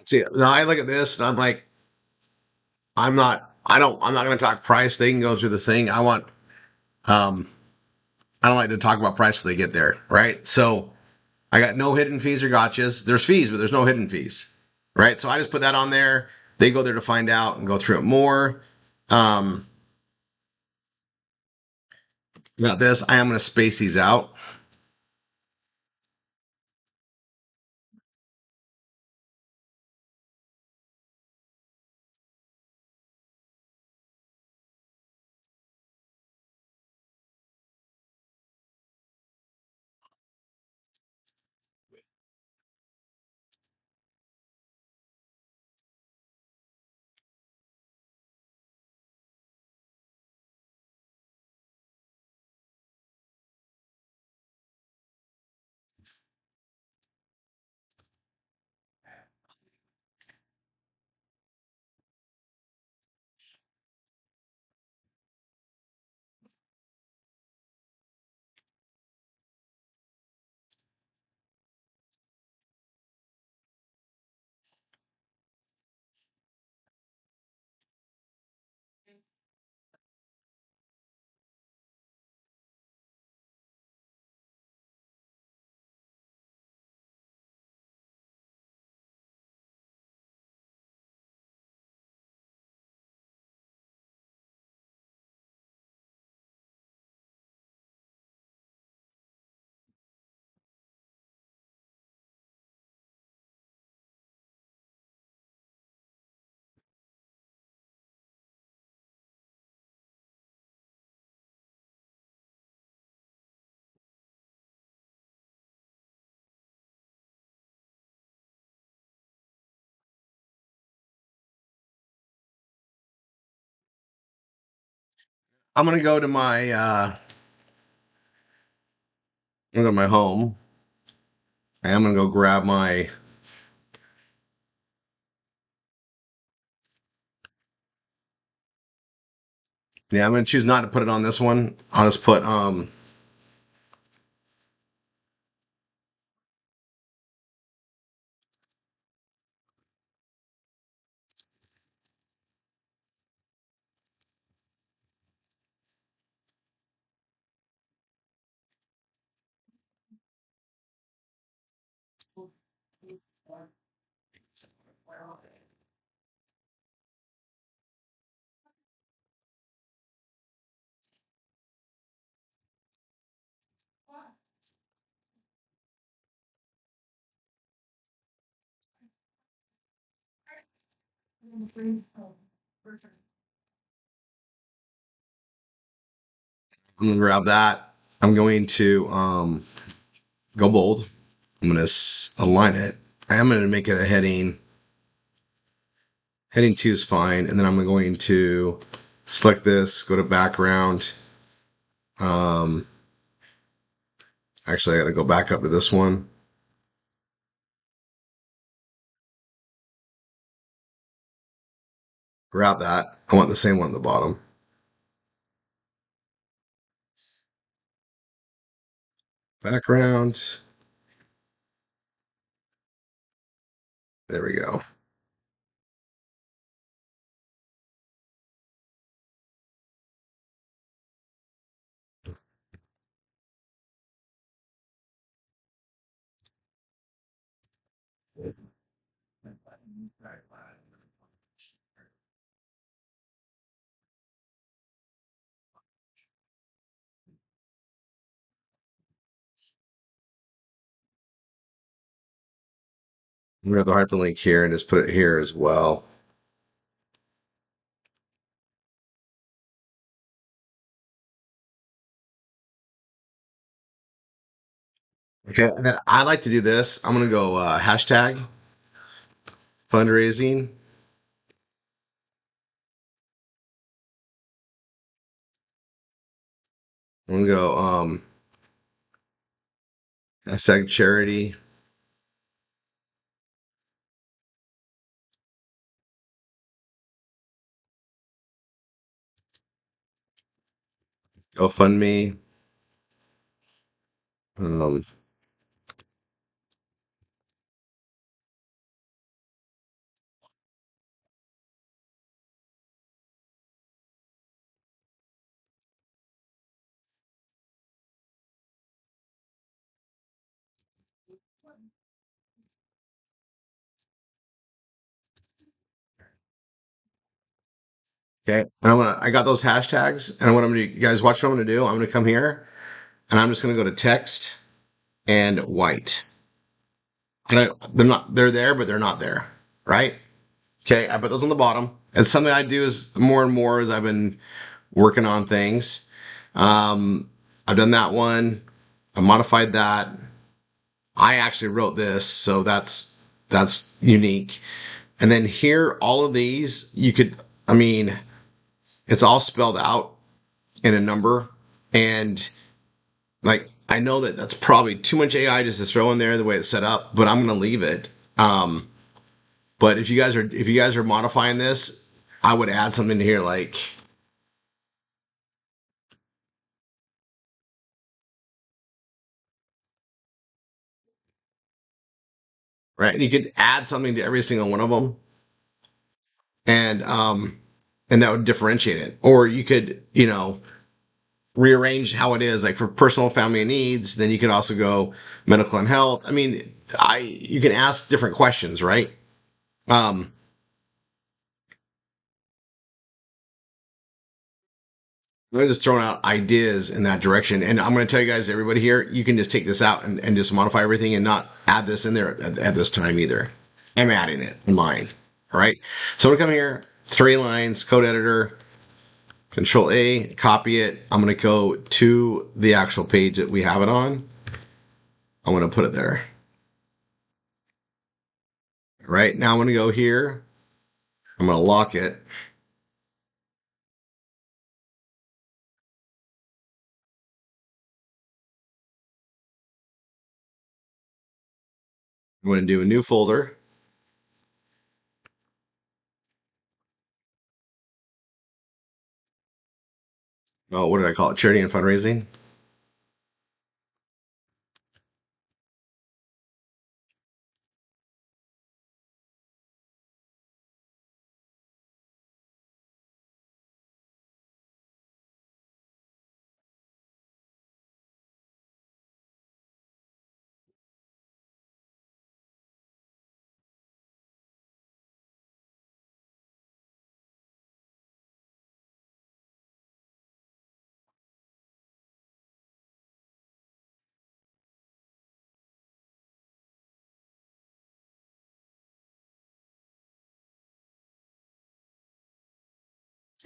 Speaker 1: See, now I look at this and I'm like, I'm not going to talk price. They can go through this thing. Um, I don't like to talk about price till they get there, right? So I got no hidden fees or gotchas. There's fees, but there's no hidden fees, right? So I just put that on there. They go there to find out and go through it more. Um, about this, I am going to space these out. I'm going to go to I'm going to my home. I'm going to go grab my, yeah, I'm going to choose not to put it on this one. I'll just put, I'm going to grab that. I'm going to, go bold. I'm going to align it. I am going to make it a heading. Heading 2 is fine. And then I'm going to select this, go to background. Um, actually, I got to go back up to this one. Grab that. I want the same one at the bottom. Background. There we go. I'm going to have the hyperlink here and just put it here as well. Okay, and then I like to do this. I'm going to go hashtag fundraising. I'm going to go hashtag charity. GoFundMe. Um, okay. And I got those hashtags, and what I'm gonna do, you guys watch what I'm gonna do. I'm gonna come here, and I'm just gonna go to text and white. And they're there, but they're not there, right? Okay, I put those on the bottom. And something I do is more and more as I've been working on things. Um, I've done that one. I modified that. I actually wrote this, so that's unique. And then here, all of these, you could, I mean, it's all spelled out in a number. And like, I know that that's probably too much AI just to throw in there the way it's set up, but I'm going to leave it. But if you guys are modifying this, I would add something to here like, right, and you could add something to every single one of them, and and that would differentiate it. Or you could, rearrange how it is, like for personal family needs. Then you can also go medical and health. I mean, I you can ask different questions, right? Um, I'm just throwing out ideas in that direction, and I'm going to tell you guys, everybody here, you can just take this out and just modify everything and not add this in there at this time either. I'm adding it in mine. All right. So I'm going to come here, 3 lines, code editor, Control A, copy it. I'm going to go to the actual page that we have it on. I'm going to put it there. All right. Now I'm going to go here. I'm going to lock it. I'm going to do a new folder. Oh, what did I call it? Charity and fundraising.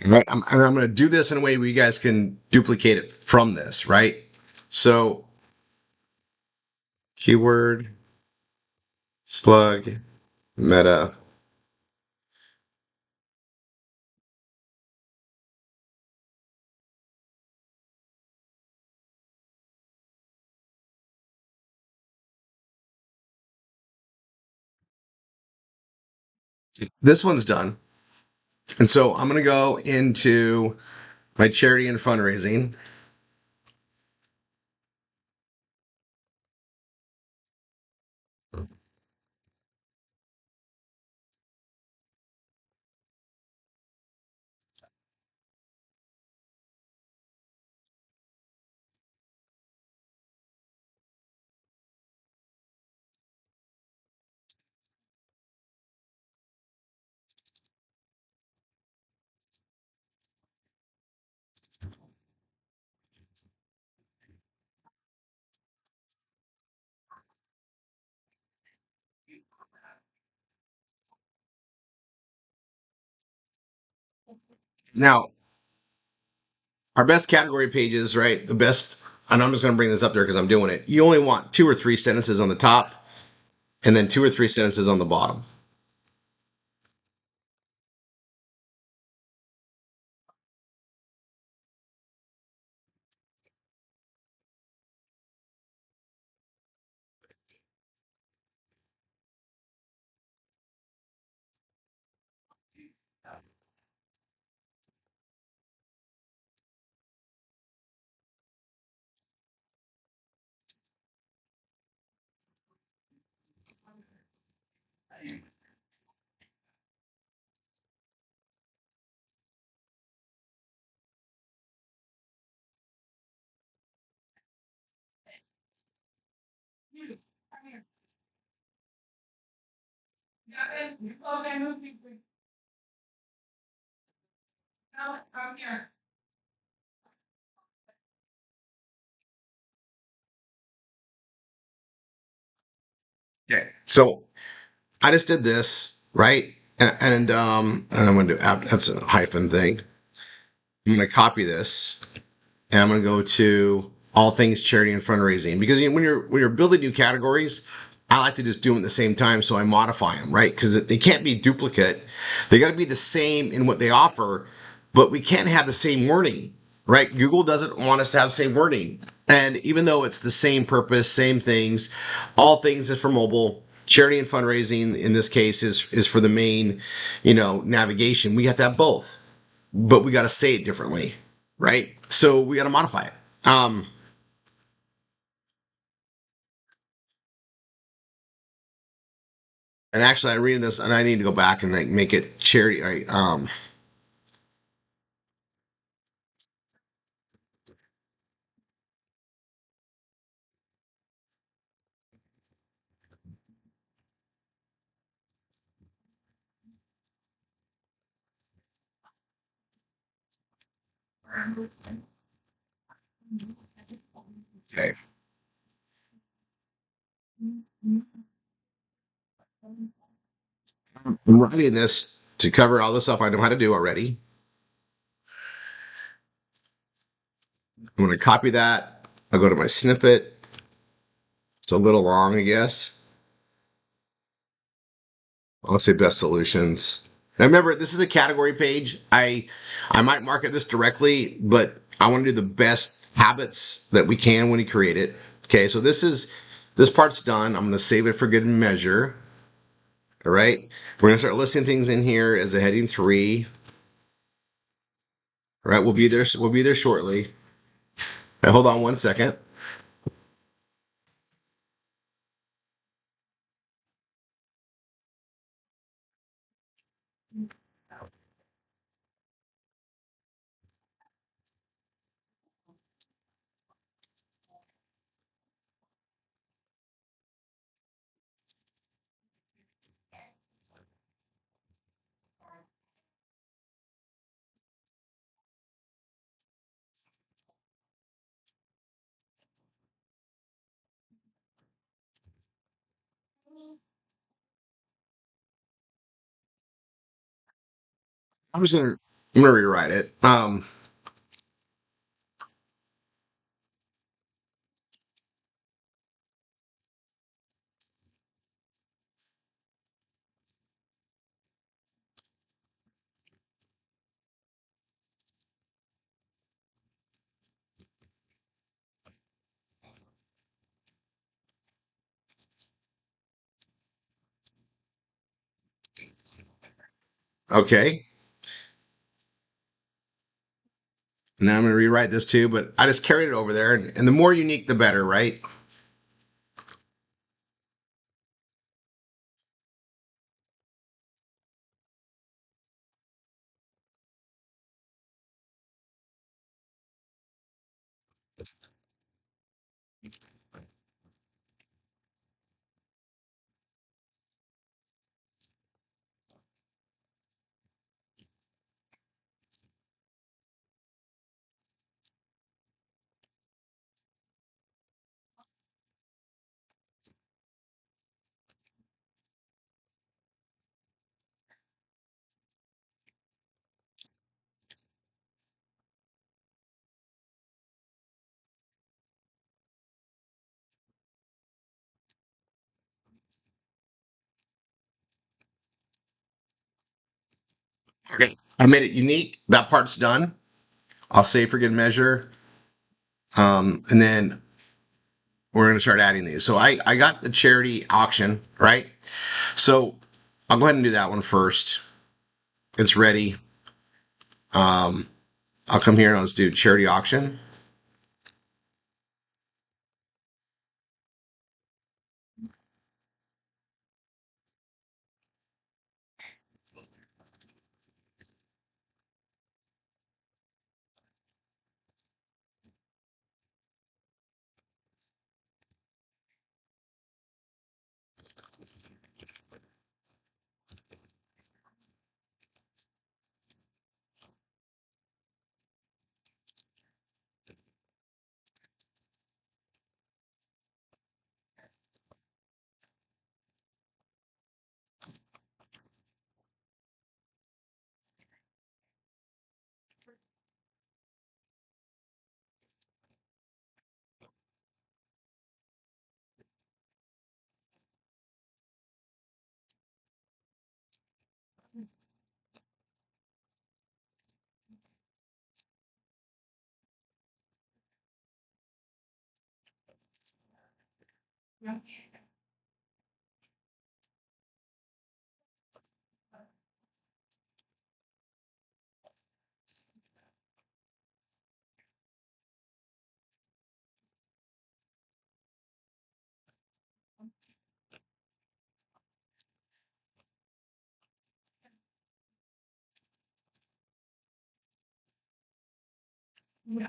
Speaker 1: All right. And I'm going to do this in a way where you guys can duplicate it from this, right? So, keyword, slug, meta. This one's done. And so I'm going to go into my charity and fundraising. Now, our best category pages, right? The best, and I'm just going to bring this up there because I'm doing it. You only want 2 or 3 sentences on the top and then 2 or 3 sentences on the bottom.
Speaker 2: Okay, moving. Now, I'm here.
Speaker 1: Okay. So I just did this, right? And I'm going to do that's a hyphen thing. I'm going to copy this and I'm going to go to all things charity and fundraising because when you're building new categories, I like to just do them at the same time, so I modify them, right? Because they can't be duplicate. They got to be the same in what they offer, but we can't have the same wording, right? Google doesn't want us to have the same wording, and even though it's the same purpose, same things, all things is for mobile. Charity and fundraising in this case is for the main, navigation. We have to have both, but we got to say it differently, right? So we got to modify it. And actually, I'm reading this, and I need to go back and like make it charity. Right? Okay, I'm writing this to cover all the stuff I know how to do already. I'm going to copy that. I'll go to my snippet. It's a little long, I guess. I'll say best solutions. Now remember, this is a category page. I might market this directly, but I want to do the best habits that we can when you create it. Okay, so this part's done. I'm going to save it for good measure. All right, we're going to start listing things in here as a heading 3. All right, we'll be there. We'll be there shortly. Right, hold on one second. I'm just gonna I'm gonna rewrite it. Okay, and then I'm gonna rewrite this too, but I just carried it over there, and the more unique, the better, right? Okay, I made it unique. That part's done. I'll save for good measure, and then we're gonna start adding these. So I got the charity auction right. So I'll go ahead and do that one first. It's ready. Um, I'll come here and let's do charity auction.
Speaker 2: Yeah. Yeah.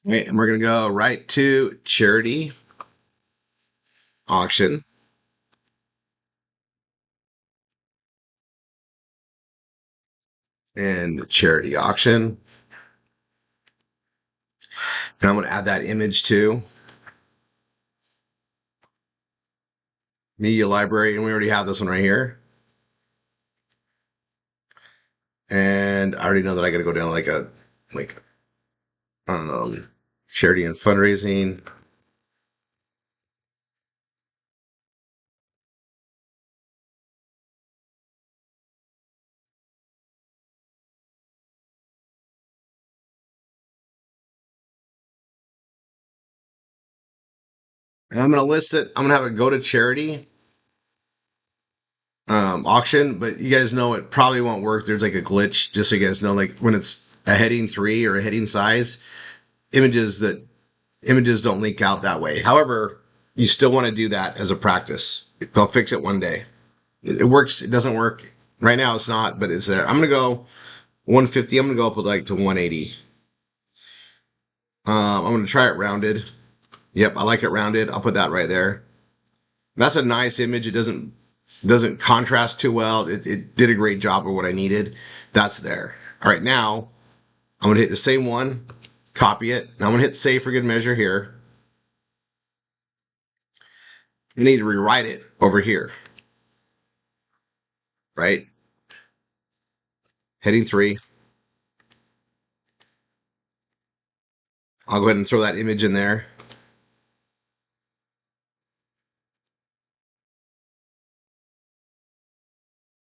Speaker 1: Okay, and we're gonna go right to charity auction and charity auction. And I'm gonna add that image to media library, and we already have this one right here. And I already know that I gotta go down like um charity and fundraising. And I'm gonna list it. I'm gonna have it go to charity auction, but you guys know it probably won't work. There's like a glitch, just so you guys know, like when it's a heading 3 or a heading size, images that images don't leak out that way. However, you still want to do that as a practice. They'll fix it one day. It works. It doesn't work right now. It's not, but it's there. I'm gonna go 150. I'm gonna go up with like to 180. I'm gonna try it rounded. Yep, I like it rounded. I'll put that right there. That's a nice image. It doesn't contrast too well. It did a great job of what I needed. That's there. All right, now I'm gonna hit the same one, copy it. Now I'm gonna hit save for good measure here. You need to rewrite it over here, right? Heading 3. I'll go ahead and throw that image in there.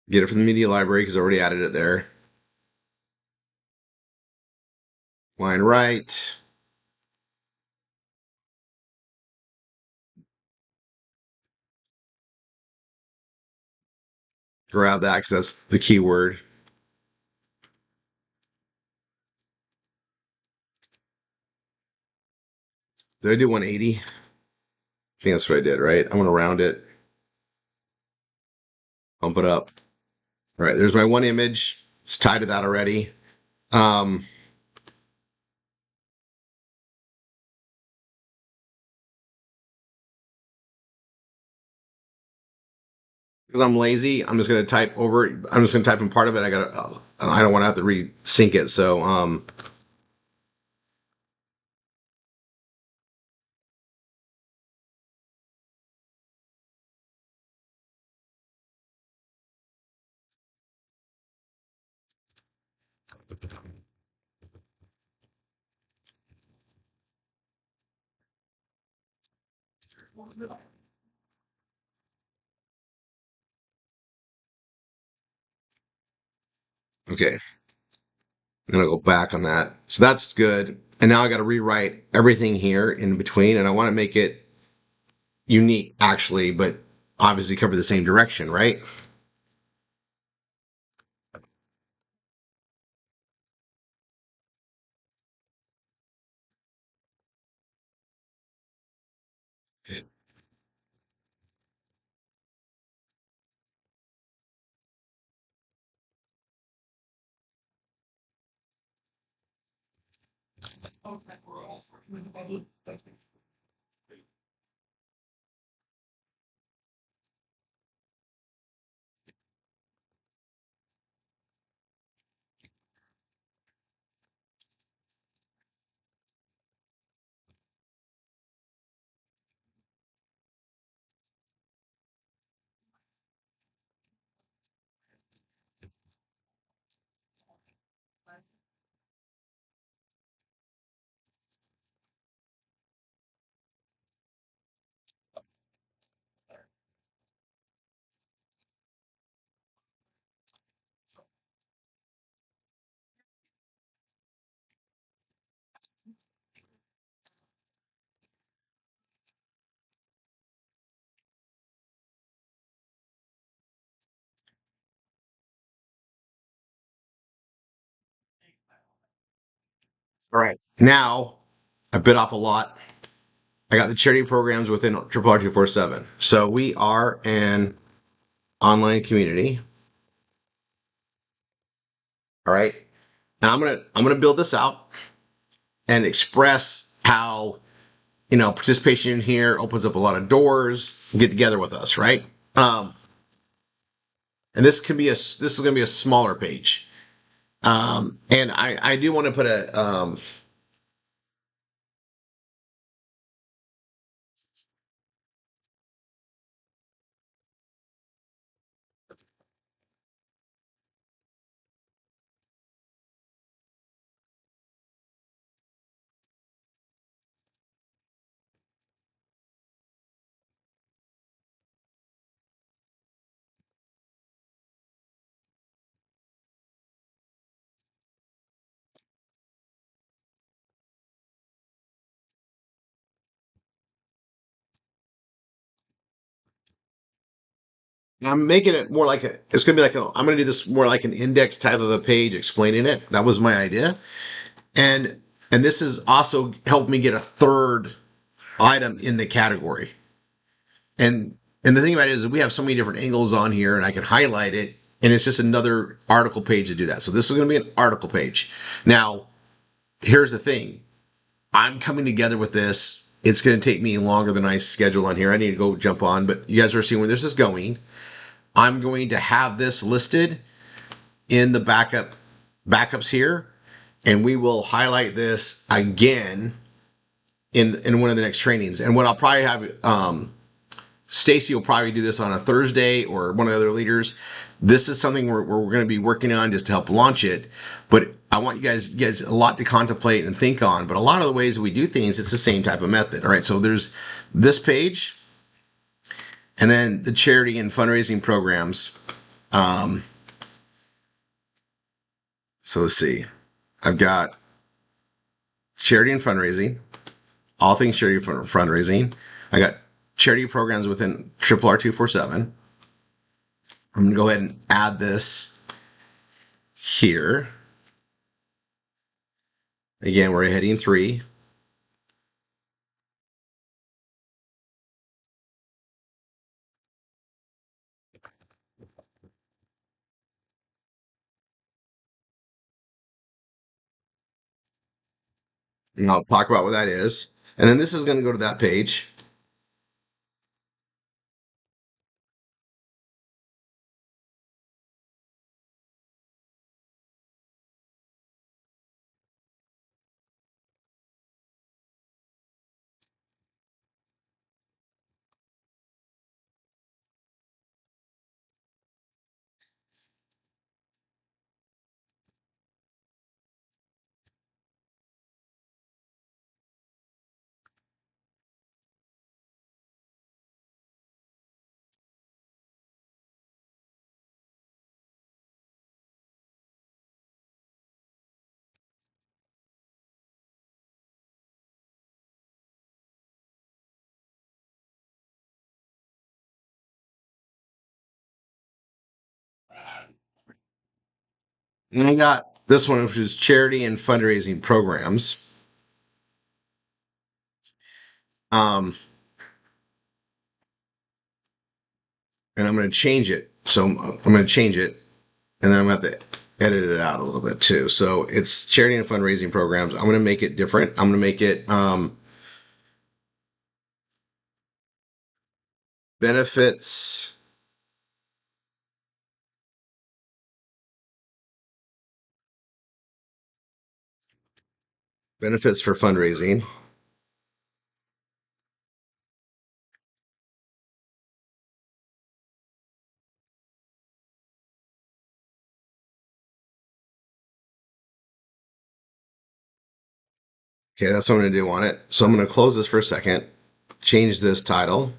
Speaker 1: Get it from the media library because I already added it there. Line right. Grab that because that's the keyword. Did I do 180? I think that's what I did, right? I'm gonna round it, bump it up. All right, there's my one image. It's tied to that already. Um, because I'm lazy, I'm just gonna type over. I'm just gonna type in part of it. I don't want to have to resync it. So okay, I'm gonna go back on that. So that's good. And now I got to rewrite everything here in between, and I want to make it unique, actually, but obviously cover the same direction, right? All right. Now, I bit off a lot. I got the charity programs within Triple R 247. So we are an online community. All right. Now I'm gonna build this out and express how participation in here opens up a lot of doors. Get together with us, right? And this is gonna be a smaller page. And I do want to put a I'm making it more like a. It's gonna be like a. I'm gonna do this more like an index type of a page explaining it. That was my idea, and and this has also helped me get a third item in the category. And the thing about it is we have so many different angles on here, and I can highlight it, and it's just another article page to do that. So this is gonna be an article page. Now, here's the thing. I'm coming together with this. It's going to take me longer than I schedule on here. I need to go jump on, but you guys are seeing where this is going. I'm going to have this listed in the backups here, and we will highlight this again in one of the next trainings. And what I'll probably have, Stacy will probably do this on a Thursday or one of the other leaders. This is something we're going to be working on just to help launch it. But I want you guys a lot to contemplate and think on. But a lot of the ways we do things, it's the same type of method. All right. So there's this page, and then the charity and fundraising programs. Um, so let's see. I've got charity and fundraising, all things charity fundraising. I got charity programs within Triple R 247. I'm going to go ahead and add this here. Again, we're heading 3. And I'll talk about what that is. And then this is going to go to that page. And I got this one, which is charity and fundraising programs. Um, and I'm going to change it. So I'm going to change it, and then I'm going to have to edit it out a little bit too. So it's charity and fundraising programs. I'm going to make it different. I'm going to make it benefits benefits for fundraising. Okay, that's what I'm going to do on it. So I'm going to close this for a second, change this title.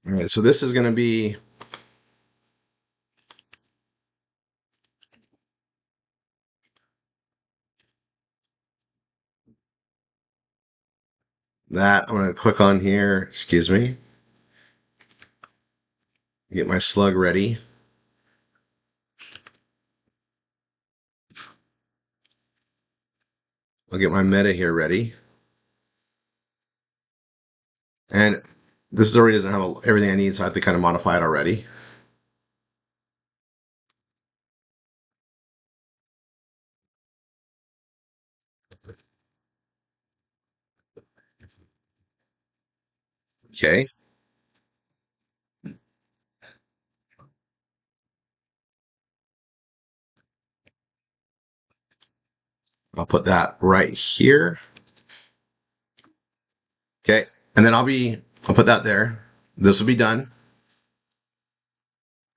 Speaker 1: All right, so this is going to be that. I'm going to click on here. Excuse me. Get my slug ready. I'll get my meta here ready. And this already doesn't have everything I need, so I have to kind of modify it already. Okay. I'll put that right here. Okay. And then I'll put that there. This will be done.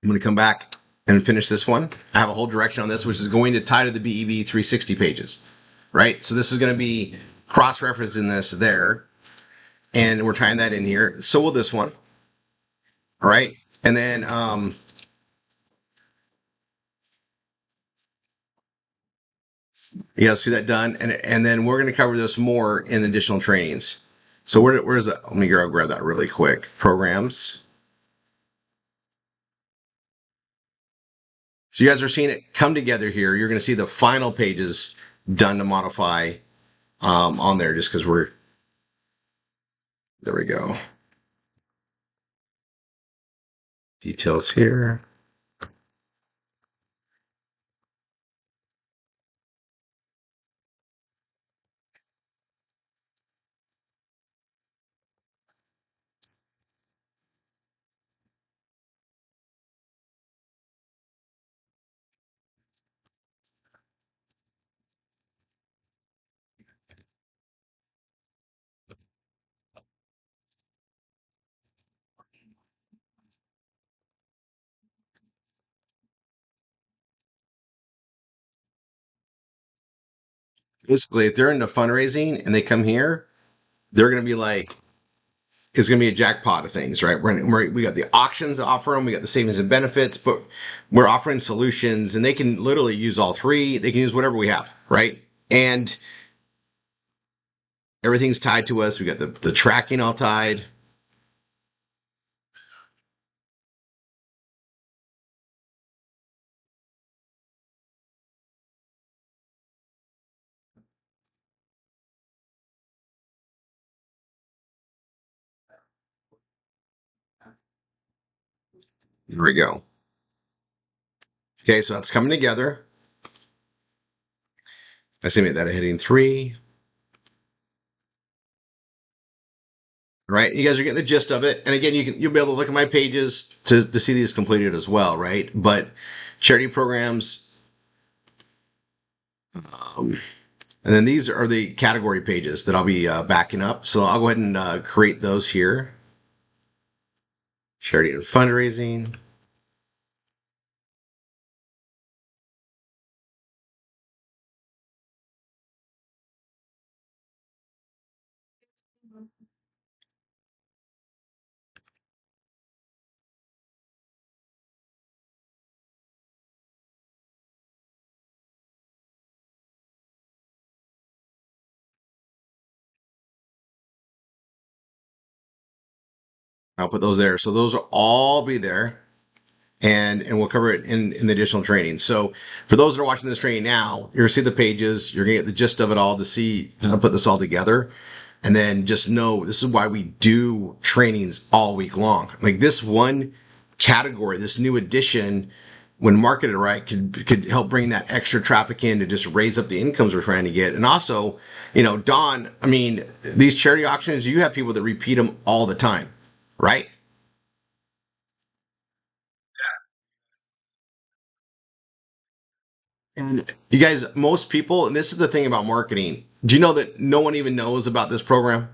Speaker 1: I'm going to come back and finish this one. I have a whole direction on this, which is going to tie to the BEB 360 pages, right? So this is going to be cross-referencing this there, and we're tying that in here. So will this one, all right? And then yeah, see that done, and then we're going to cover this more in additional trainings. So where's that? Let me go grab that really quick. Programs. So you guys are seeing it come together here. You're going to see the final pages done to modify on there, just because there we go. Details here. Basically, if they're into fundraising and they come here, they're going to be like, it's going to be a jackpot of things, right? We got the auctions to offer them, we got the savings and benefits, but we're offering solutions, and they can literally use all three. They can use whatever we have, right? And everything's tied to us. We got the tracking all tied. There we go. Okay, so that's coming together. I estimate that hitting 3. Right, you guys are getting the gist of it. And again, you'll be able to look at my pages to see these completed as well, right? But charity programs, um, and then these are the category pages that I'll be backing up. So I'll go ahead and create those here. Charity and fundraising. I'll put those there. So those will all be there. And we'll cover it in the additional training. So for those that are watching this training now, you're gonna see the pages, you're gonna get the gist of it all to see how to put this all together. And then just know this is why we do trainings all week long. Like this one category, this new addition, when marketed right, could help bring that extra traffic in to just raise up the incomes we're trying to get. And also, Don, I mean, these charity auctions, you have people that repeat them all the time, right? And you guys, most people, and this is the thing about marketing. Do you know that no one even knows about this program?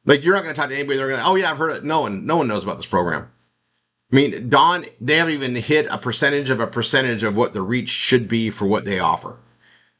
Speaker 1: Like you're not going to talk to anybody. They're going to, oh yeah, I've heard it. No one knows about this program. I mean, Don, they haven't even hit a percentage of what the reach should be for what they offer.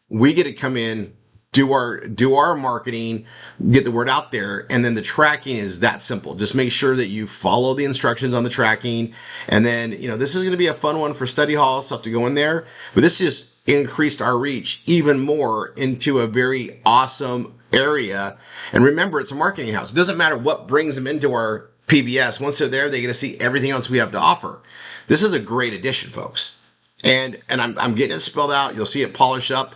Speaker 1: We get to come in do our marketing, get the word out there, and then the tracking is that simple. Just make sure that you follow the instructions on the tracking, and then this is going to be a fun one for study hall stuff to go in there. But this just increased our reach even more into a very awesome area. And remember, it's a marketing house. It doesn't matter what brings them into our PBS. Once they're there, they get to see everything else we have to offer. This is a great addition, folks. And I'm getting it spelled out. You'll see it polish up.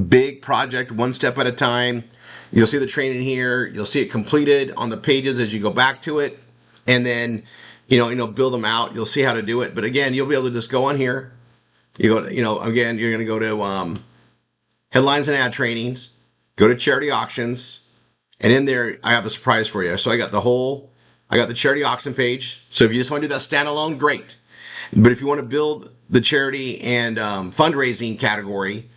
Speaker 1: Big project, one step at a time. You'll see the training here. You'll see it completed on the pages as you go back to it, and then build them out. You'll see how to do it. But again, you'll be able to just go on here. You go, again, you're going to go to headlines and ad trainings. Go to charity auctions, and in there I have a surprise for you. So I got the charity auction page. So if you just want to do that standalone, great. But if you want to build the charity and fundraising category,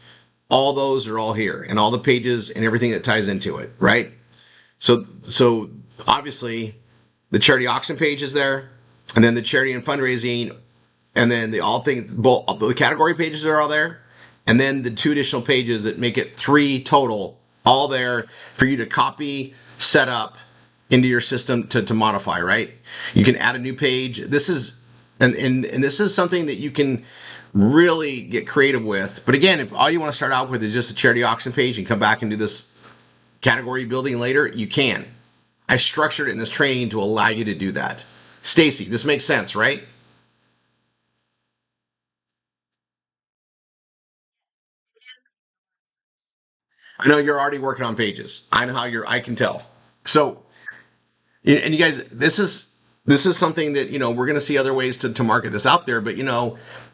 Speaker 1: all those are all here, and all the pages and everything that ties into it, right? So obviously the charity auction page is there, and then the charity and fundraising, and then both the category pages are all there, and then the 2 additional pages that make it 3 total, all there for you to copy, set up into your system to modify, right? You can add a new page. This is and this is something that you can really get creative with. But again, if all you want to start out with is just a charity auction page and come back and do this category building later, you can. I structured it in this training to allow you to do that. Stacy, this makes sense, right? I know you're already working on pages. I know how I can tell. So, and you guys, this is something that we're going to see other ways to market this out there. But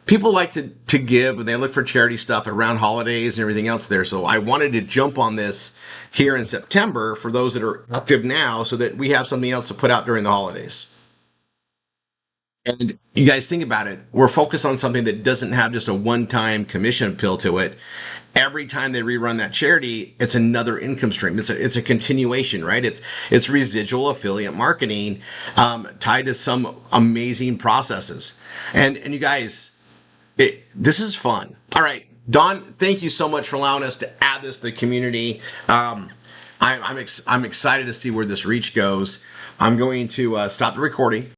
Speaker 1: people like to give, and they look for charity stuff around holidays and everything else there. So I wanted to jump on this here in September for those that are active now, so that we have something else to put out during the holidays. And you guys think about it. We're focused on something that doesn't have just a one-time commission pill to it. Every time they rerun that charity, it's another income stream. It's a continuation, right? It's residual affiliate marketing tied to some amazing processes. And you guys, this is fun. All right, Don, thank you so much for allowing us to add this to the community. I'm excited to see where this reach goes. I'm going to stop the recording.